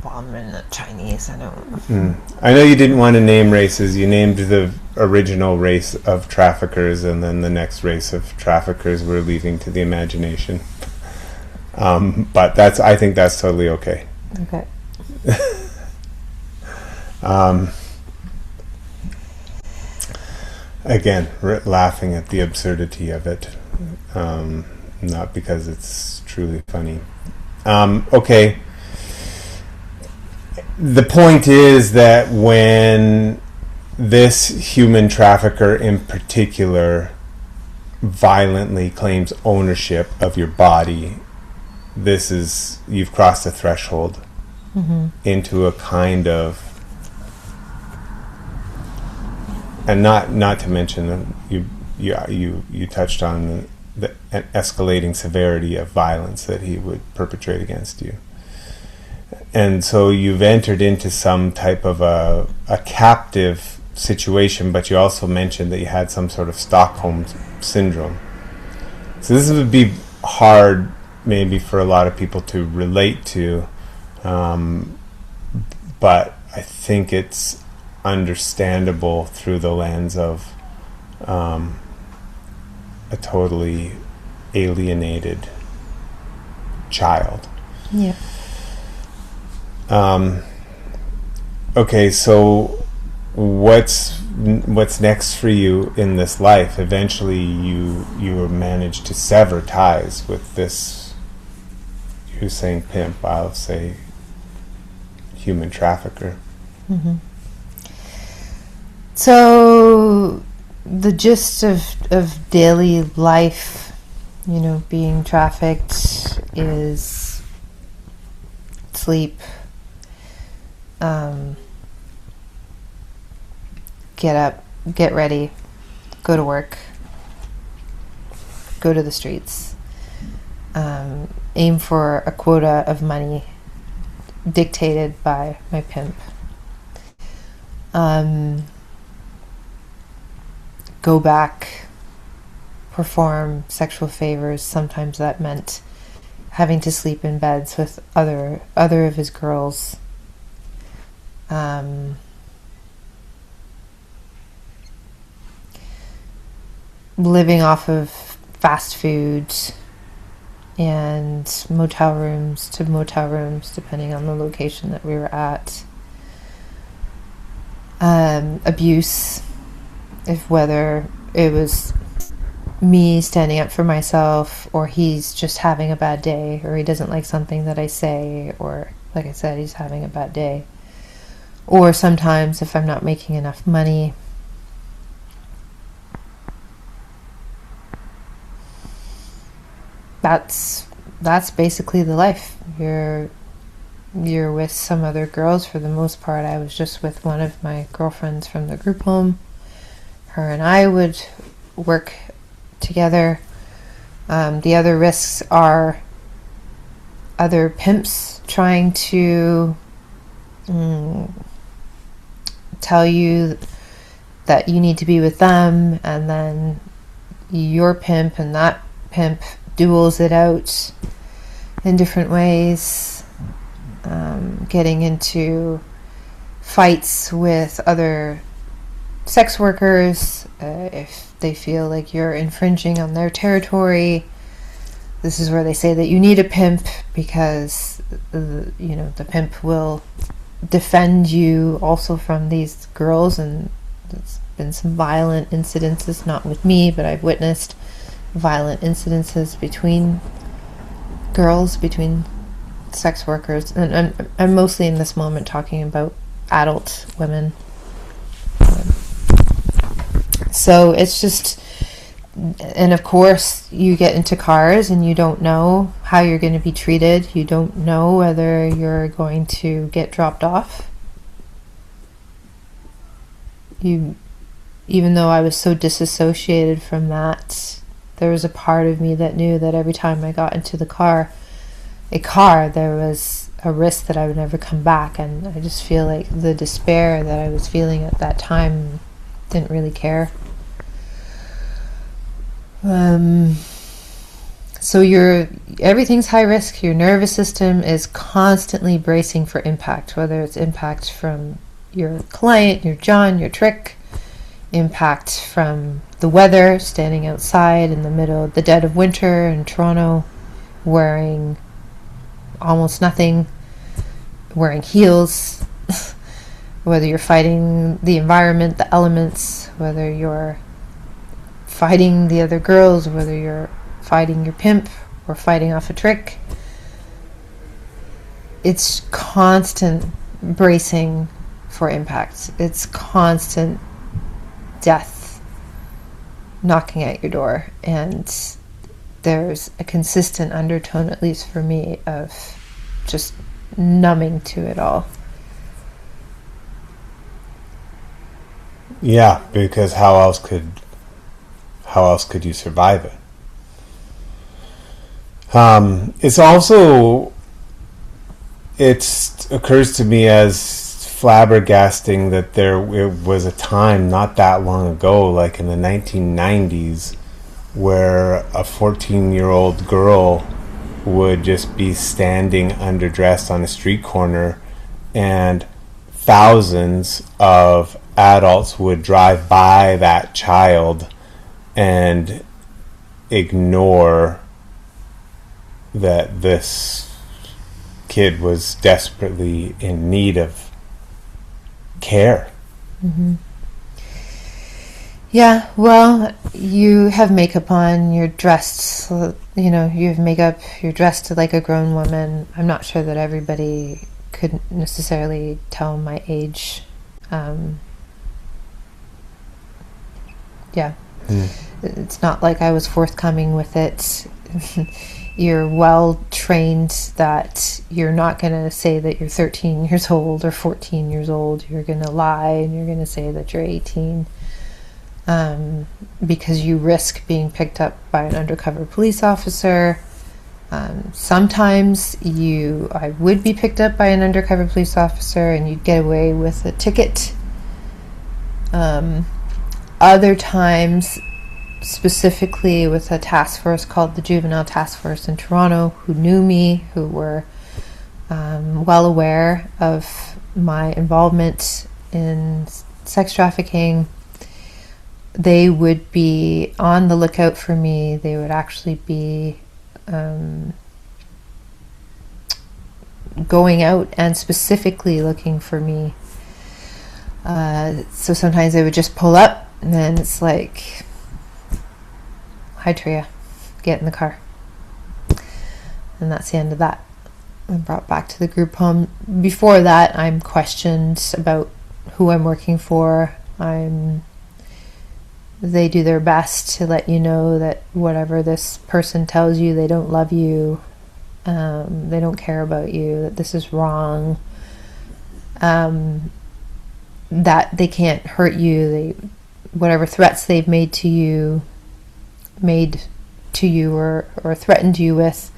Well, I'm not Chinese, I don't... I know you didn't want to name races. You named the original race of traffickers, and then the next race of traffickers we're leaving to the imagination. But I think that's totally okay. Okay. Again, laughing at the absurdity of it, not because it's truly funny. Okay. The point is that when this human trafficker in particular violently claims ownership of your body, you've crossed a threshold into a kind of, and not to mention you touched on the escalating severity of violence that he would perpetrate against you. And so you've entered into some type of a captive situation, but you also mentioned that you had some sort of Stockholm syndrome. So this would be hard maybe for a lot of people to relate to, but I think it's understandable through the lens of a totally alienated child. Yeah. Okay, so what's next for you in this life? Eventually you manage to sever ties with this, you're saying pimp, I'll say human trafficker. So the gist of daily life, being trafficked, is sleep, get up, get ready, go to work, go to the streets, aim for a quota of money dictated by my pimp, go back, perform sexual favors. Sometimes that meant having to sleep in beds with other of his girls. Living off of fast food and motel rooms, depending on the location that we were at. Abuse, whether it was me standing up for myself, or he's just having a bad day, or he doesn't like something that I say, or, like I said, he's having a bad day. Or sometimes if I'm not making enough money, that's basically the life. You're with some other girls. For the most part, I was just with one of my girlfriends from the group home. Her and I would work together. The other risks are other pimps trying to tell you that you need to be with them, and then your pimp and that pimp duels it out in different ways, getting into fights with other sex workers if they feel like you're infringing on their territory. This is where they say that you need a pimp because the pimp will defend you also from these girls, and been some violent incidences, not with me, but I've witnessed violent incidences between girls, between sex workers, and I'm mostly in this moment talking about adult women. So it's just, and of course you get into cars and you don't know how you're going to be treated. You don't know whether you're going to get dropped off. Even though I was so disassociated from that, there was a part of me that knew that every time I got into a car, there was a risk that I would never come back. And I just feel like the despair that I was feeling at that time, didn't really care. So everything's high risk. Your nervous system is constantly bracing for impact, whether it's impact from your client, your John, your trick, impact from the weather, standing outside in the dead of winter in Toronto, wearing almost nothing, wearing heels, whether you're fighting the environment, the elements, whether you're fighting the other girls, whether you're fighting your pimp or fighting off a trick. It's constant bracing for impact. It's constant death knocking at your door, and there's a consistent undertone, at least for me, of just numbing to it all. Yeah, because how else could you survive it? It occurs to me as flabbergasting that it was a time not that long ago, like in the 1990s, where a 14-year-old girl would just be standing underdressed on a street corner, and thousands of adults would drive by that child and ignore that this kid was desperately in need of care. Mm-hmm. Yeah, well, you have makeup on, you're dressed, you have makeup, you're dressed like a grown woman. I'm not sure that everybody could necessarily tell my age. Yeah. It's not like I was forthcoming with it. You're well trained that you're not going to say that you're 13 years old or 14 years old. You're going to lie and you're going to say that you're 18, because you risk being picked up by an undercover police officer. Sometimes I would be picked up by an undercover police officer and you'd get away with a ticket. Other times, specifically with a task force called the Juvenile Task Force in Toronto, who knew me, who were well aware of my involvement in sex trafficking, they would be on the lookout for me. They would actually be going out and specifically looking for me. So sometimes they would just pull up and then it's like, "Hi Tria, get in the car." And that's the end of that. I'm brought back to the group home. Before that, I'm questioned about who I'm working for. They do their best to let you know that whatever this person tells you, they don't love you, they don't care about you, that this is wrong, that they can't hurt you. Whatever threats they've made to you or threatened you with,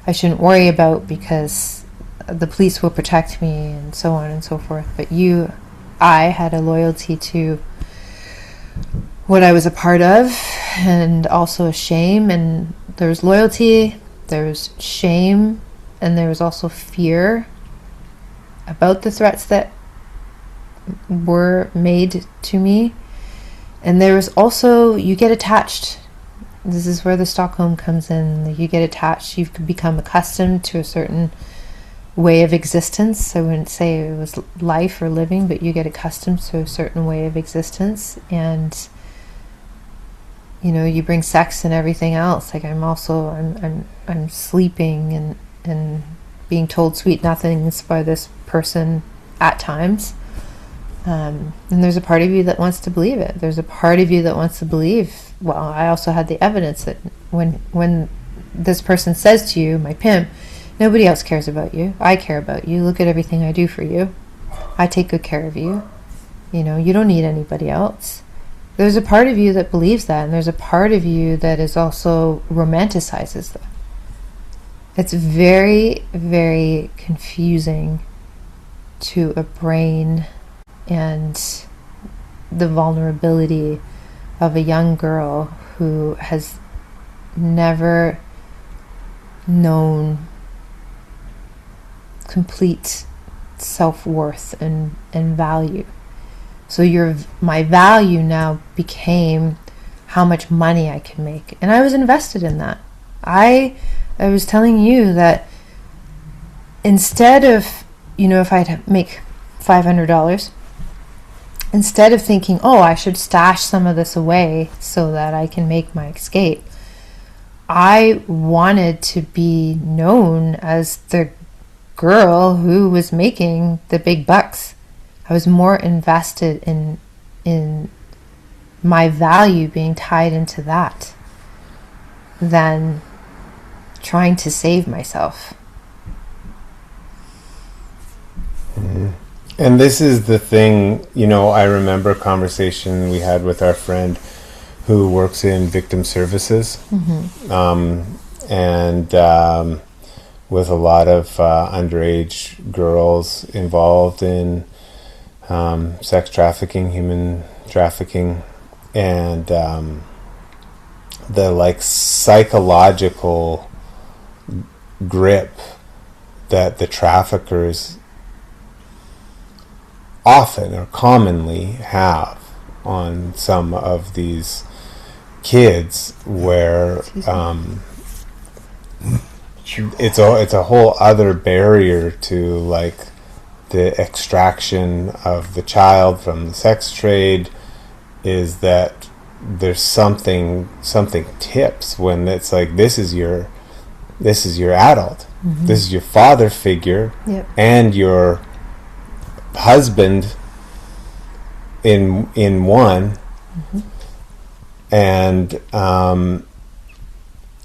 I shouldn't worry about because the police will protect me, and so on and so forth. But I had a loyalty to what I was a part of, and also a shame. And there was loyalty, there was shame, and there was also fear about the threats that were made to me. And there was also, you get attached. This is where the Stockholm comes in. You get attached. You become accustomed to a certain way of existence. I wouldn't say it was life or living, but you get accustomed to a certain way of existence, and you bring sex and everything else. Like I'm sleeping and being told sweet nothings by this person at times. And there's a part of you that wants to believe it. There's a part of you that wants to believe, well, I also had the evidence that when this person says to you, my pimp, nobody else cares about you. I care about you. Look at everything I do for you. I take good care of you. You don't need anybody else. There's a part of you that believes that, and there's a part of you that is also romanticizes that. It's very, very confusing to a brain and the vulnerability of a young girl who has never known complete self-worth and value. So my value now became how much money I can make, and I was invested in that. I was telling you that instead of, if I had to make $500, instead of thinking, oh, I should stash some of this away so that I can make my escape, I wanted to be known as the girl who was making the big bucks. I was more invested in my value being tied into that than trying to save myself. Mm-hmm. And this is the thing, I remember a conversation we had with our friend who works in victim services, and with a lot of underage girls involved in sex trafficking, human trafficking, and the psychological grip that the traffickers often or commonly have on some of these kids, where it's a whole other barrier to the extraction of the child from the sex trade, is that there's something tips when it's like, this is your adult, this is your father figure, and your husband in one, and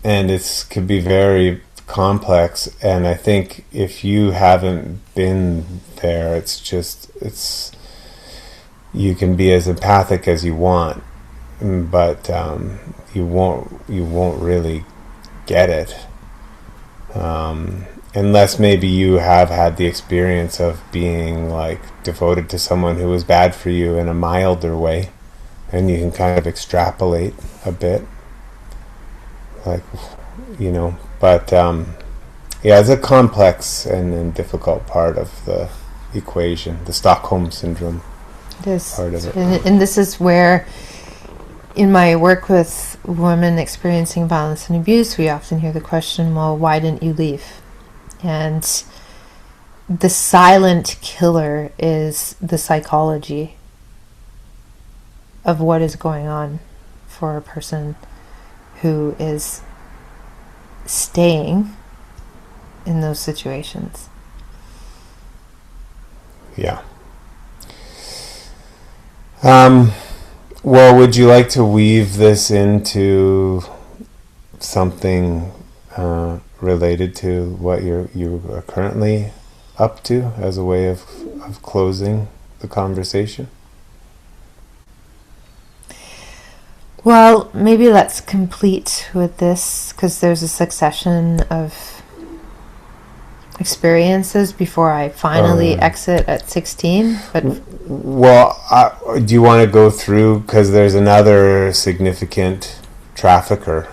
it could be very complex. And I think if you haven't been there, it's you can be as empathic as you want, but you won't really get it unless maybe you have had the experience of being devoted to someone who was bad for you in a milder way, and you can kind of extrapolate a bit, but it's a complex and difficult part of the equation, the Stockholm Syndrome. It is. Part of it. And this is where, in my work with women experiencing violence and abuse, we often hear the question, well, why didn't you leave? And the silent killer is the psychology of what is going on for a person who is staying in those situations. Yeah. Well, would you like to weave this into something related to what you are currently up to as a way of closing the conversation? Well, maybe let's complete with this, because there's a succession of experiences before I finally exit at 16. But do you want to go through, because there's another significant trafficker?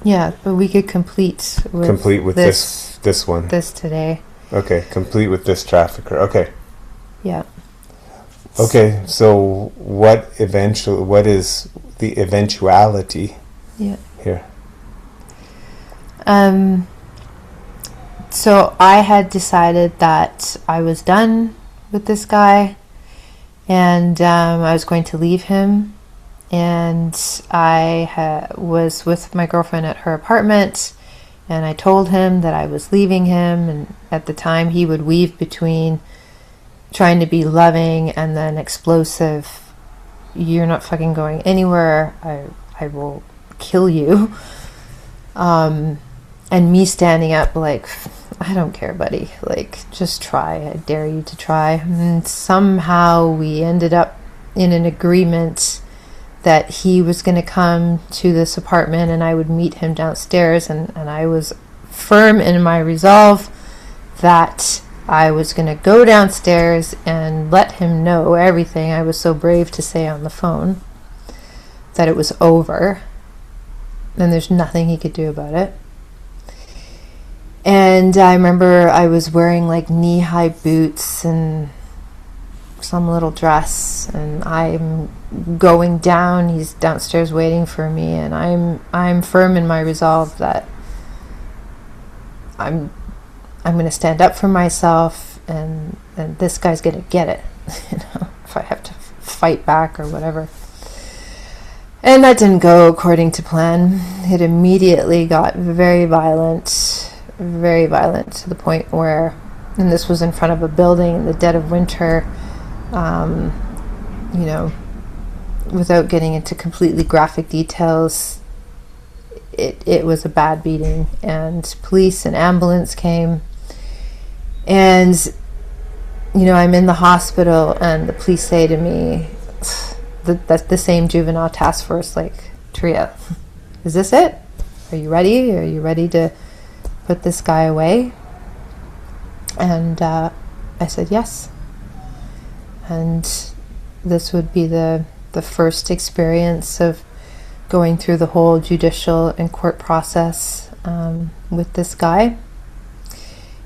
Yeah, but we could complete with this one. This today. Okay, complete with this trafficker. Okay. Yeah. Okay, so what is the eventuality here? So I had decided that I was done with this guy, and I was going to leave him. And I was with my girlfriend at her apartment, and I told him that I was leaving him. And at the time, he would weave between trying to be loving and then explosive. You're not fucking going anywhere. I will kill you. And me standing up like, I don't care, buddy. Like, just try. I dare you to try. And somehow we ended up in an agreement that he was going to come to this apartment and I would meet him downstairs. And I was firm in my resolve that I was going to go downstairs and let him know everything I was so brave to say on the phone, that it was over and there's nothing he could do about it. And I remember I was wearing like knee-high boots and some little dress, and I'm going down. He's downstairs waiting for me, and I'm firm in my resolve that I'm going to stand up for myself, and this guy's going to get it, if I have to fight back or whatever. And that didn't go according to plan. It immediately got very violent to the point where, and this was in front of a building in the dead of winter, without getting into completely graphic details, it was a bad beating, and police and ambulance came, and I'm in the hospital, and the police say to me, that's the same juvenile task force, like, Taria, is this it? Are you ready? Are you ready to put this guy away? And I said yes. And this would be the first experience of going through the whole judicial and court process with this guy.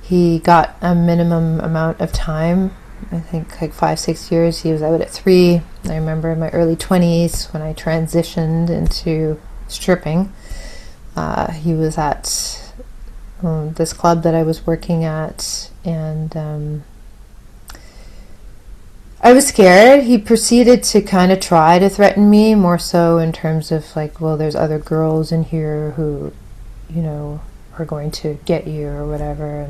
He got a minimum amount of time, I think like 5-6 years. He was out at 3. I remember in my early 20s when I transitioned into stripping. He was at this club that I was working at, and I was scared. He proceeded to kind of try to threaten me, more so in terms of like, well, there's other girls in here who, are going to get you or whatever.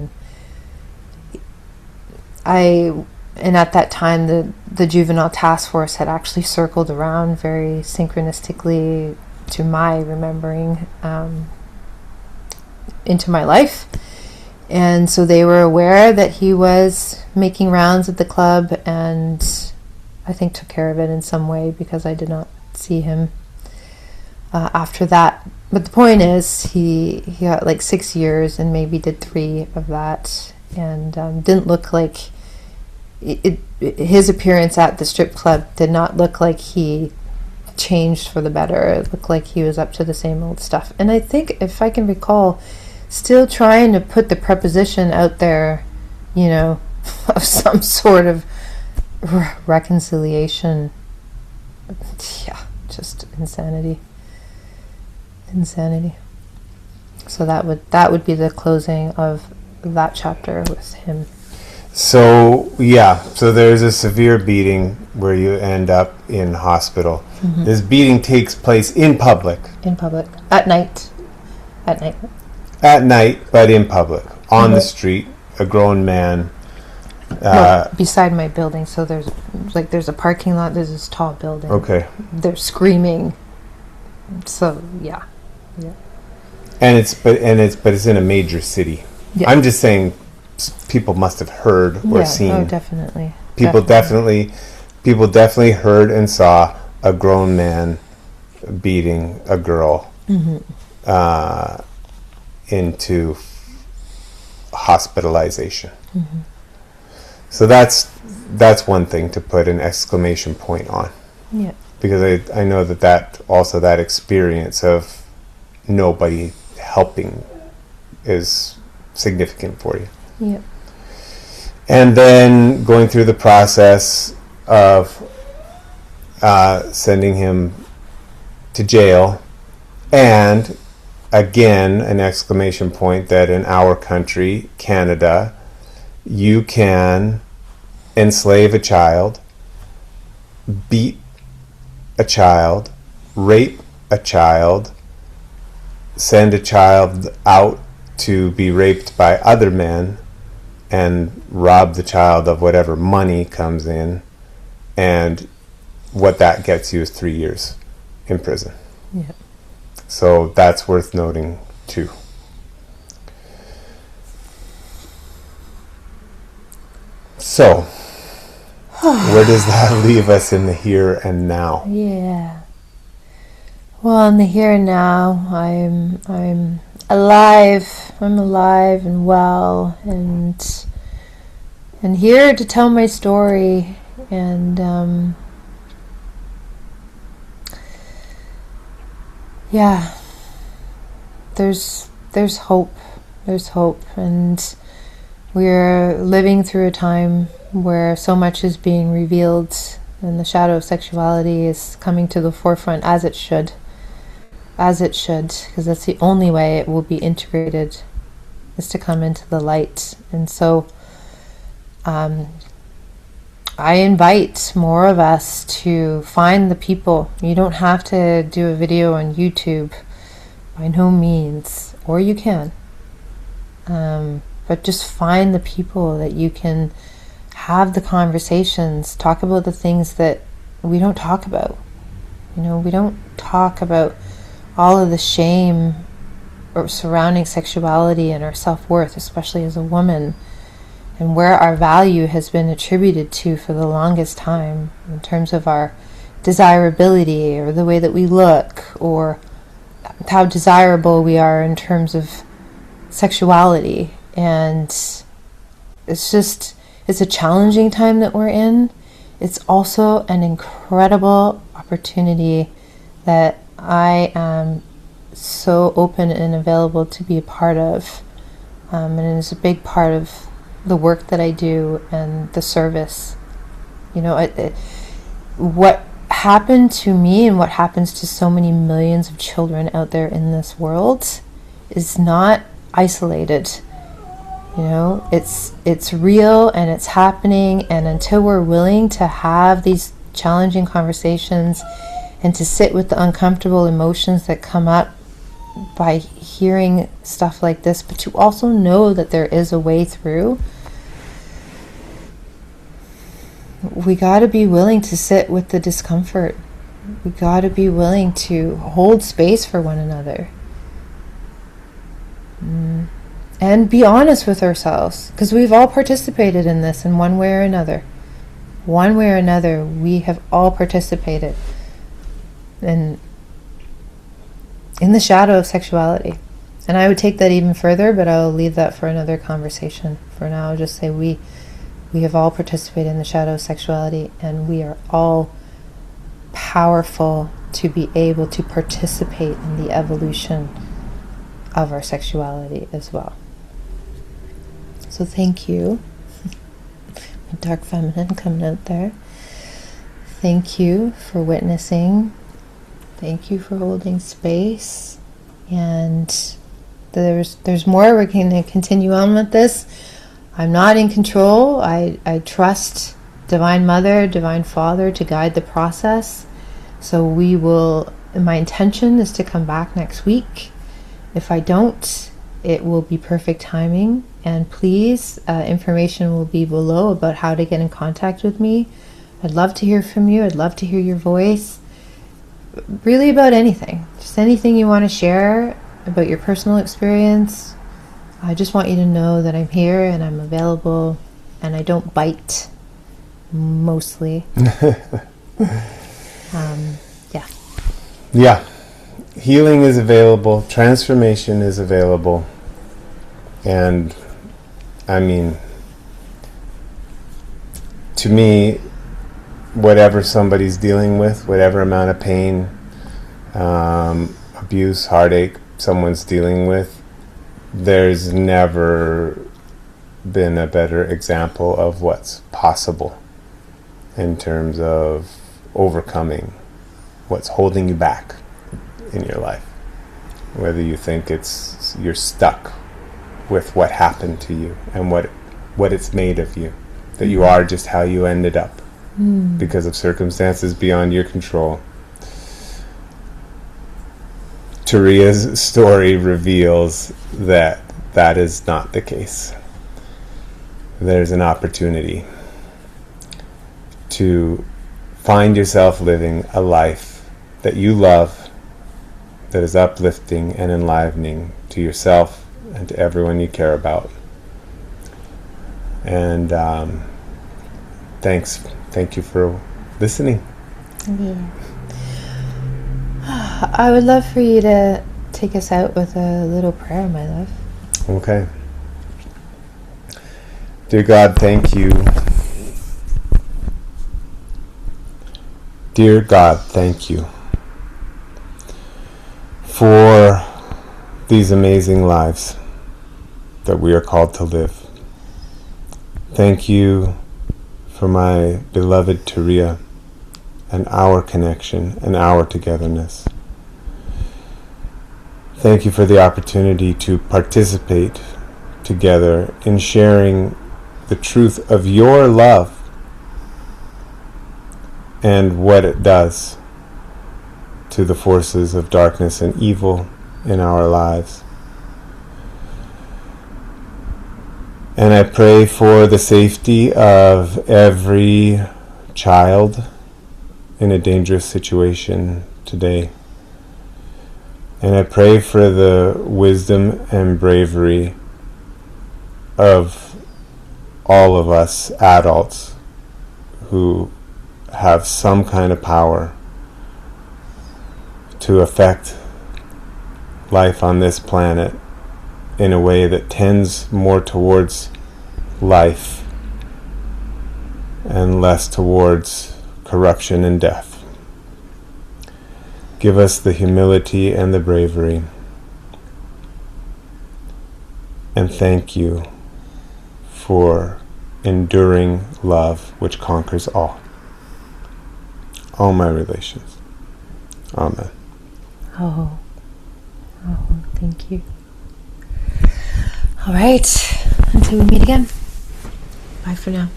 And at that time, the juvenile task force had actually circled around very synchronistically, to my remembering, into my life. And so they were aware that he was making rounds at the club, and I think took care of it in some way, because I did not see him after that. But the point is, he got like 6 years and maybe did 3 of that, and didn't look like his appearance at the strip club did not look like he changed for the better. It looked like he was up to the same old stuff. And I think, if I can recall, still trying to put the preposition out there, of some sort of reconciliation. Yeah, just insanity. So that would be the closing of that chapter with him. So there's a severe beating where you end up in hospital. Mm-hmm. This beating takes place in public. At night, but in public, on the street. A grown man. Beside my building, so there's a parking lot. There's this tall building. Okay. They're screaming. So yeah. And it's in a major city. Yeah. I'm just saying, people must have heard or seen. Oh, definitely. People definitely heard and saw a grown man beating a girl into hospitalization. Mm-hmm. So that's one thing to put an exclamation point on. Yeah. Because I know that experience of nobody helping is significant for you. Yeah. And then going through the process of sending him to jail, and again, an exclamation point, that in our country, Canada, you can enslave a child, beat a child, rape a child, send a child out to be raped by other men, and rob the child of whatever money comes in, and what that gets you is 3 years in prison. Yeah. So that's worth noting too. So, where does that leave us in the here and now? Yeah. Well, in the here and now, I'm alive. I'm alive and well, and here to tell my story. And yeah, there's hope. There's hope, and we're living through a time where so much is being revealed, and the shadow of sexuality is coming to the forefront, as it should, because that's the only way it will be integrated, is to come into the light. And so I invite more of us to find the people. You don't have to do a video on YouTube, by no means, or you can, but just find the people that you can have the conversations, talk about the things that we don't talk about. We don't talk about all of the shame surrounding sexuality and our self-worth, especially as a woman, and where our value has been attributed to for the longest time in terms of our desirability, or the way that we look, or how desirable we are in terms of sexuality. And it's a challenging time that we're in. It's also an incredible opportunity that I am so open and available to be a part of, and it's a big part of the work that I do and the service. What happened to me and what happens to so many millions of children out there in this world is not isolated. It's real, and it's happening, and until we're willing to have these challenging conversations and to sit with the uncomfortable emotions that come up by hearing stuff like this, but to also know that there is a way through, we got to be willing to sit with the discomfort. We got to be willing to hold space for one another. And be honest with ourselves, because we've all participated in this in one way or another. One way or another, we have all participated in the shadow of sexuality. And I would take that even further, but I'll leave that for another conversation. For now, I'll just say we have all participated in the shadow of sexuality, and we are all powerful to be able to participate in the evolution of our sexuality as well. So thank you. My dark feminine coming out there. Thank you for witnessing. Thank you for holding space. And there's more. We're going to continue on with this. I'm not in control. I trust Divine Mother, Divine Father to guide the process. So my intention is to come back next week. If I don't, it will be perfect timing. And please, information will be below about how to get in contact with me. I'd love to hear from you. I'd love to hear your voice. Really about anything. Just anything you want to share about your personal experience. I just want you to know that I'm here and I'm available, and I don't bite, mostly. Yeah. Yeah. Healing is available. Transformation is available. And, I mean, to me, whatever somebody's dealing with, whatever amount of pain, abuse, heartache someone's dealing with, there's never been a better example of what's possible in terms of overcoming what's holding you back in your life. whether you think you're stuck with what happened to you and what it's made of you, that you are just how you ended up because of circumstances beyond your control. Turia's story reveals that that is not the case. There's an opportunity to find yourself living a life that you love, that is uplifting and enlivening to yourself and to everyone you care about. And thank you for listening. Yeah. I would love for you to take us out with a little prayer, my love. Okay. Dear God, thank you. Dear God, thank you for these amazing lives that we are called to live. Thank you for my beloved Turia and our connection and our togetherness. Thank you for the opportunity to participate together in sharing the truth of your love and what it does to the forces of darkness and evil in our lives. And I pray for the safety of every child in a dangerous situation today. And I pray for the wisdom and bravery of all of us adults who have some kind of power to affect life on this planet in a way that tends more towards life and less towards corruption and death. Give us the humility and the bravery. And thank you for enduring love which conquers all my relations. Amen. Oh, thank you. All right, until we meet again. Bye for now.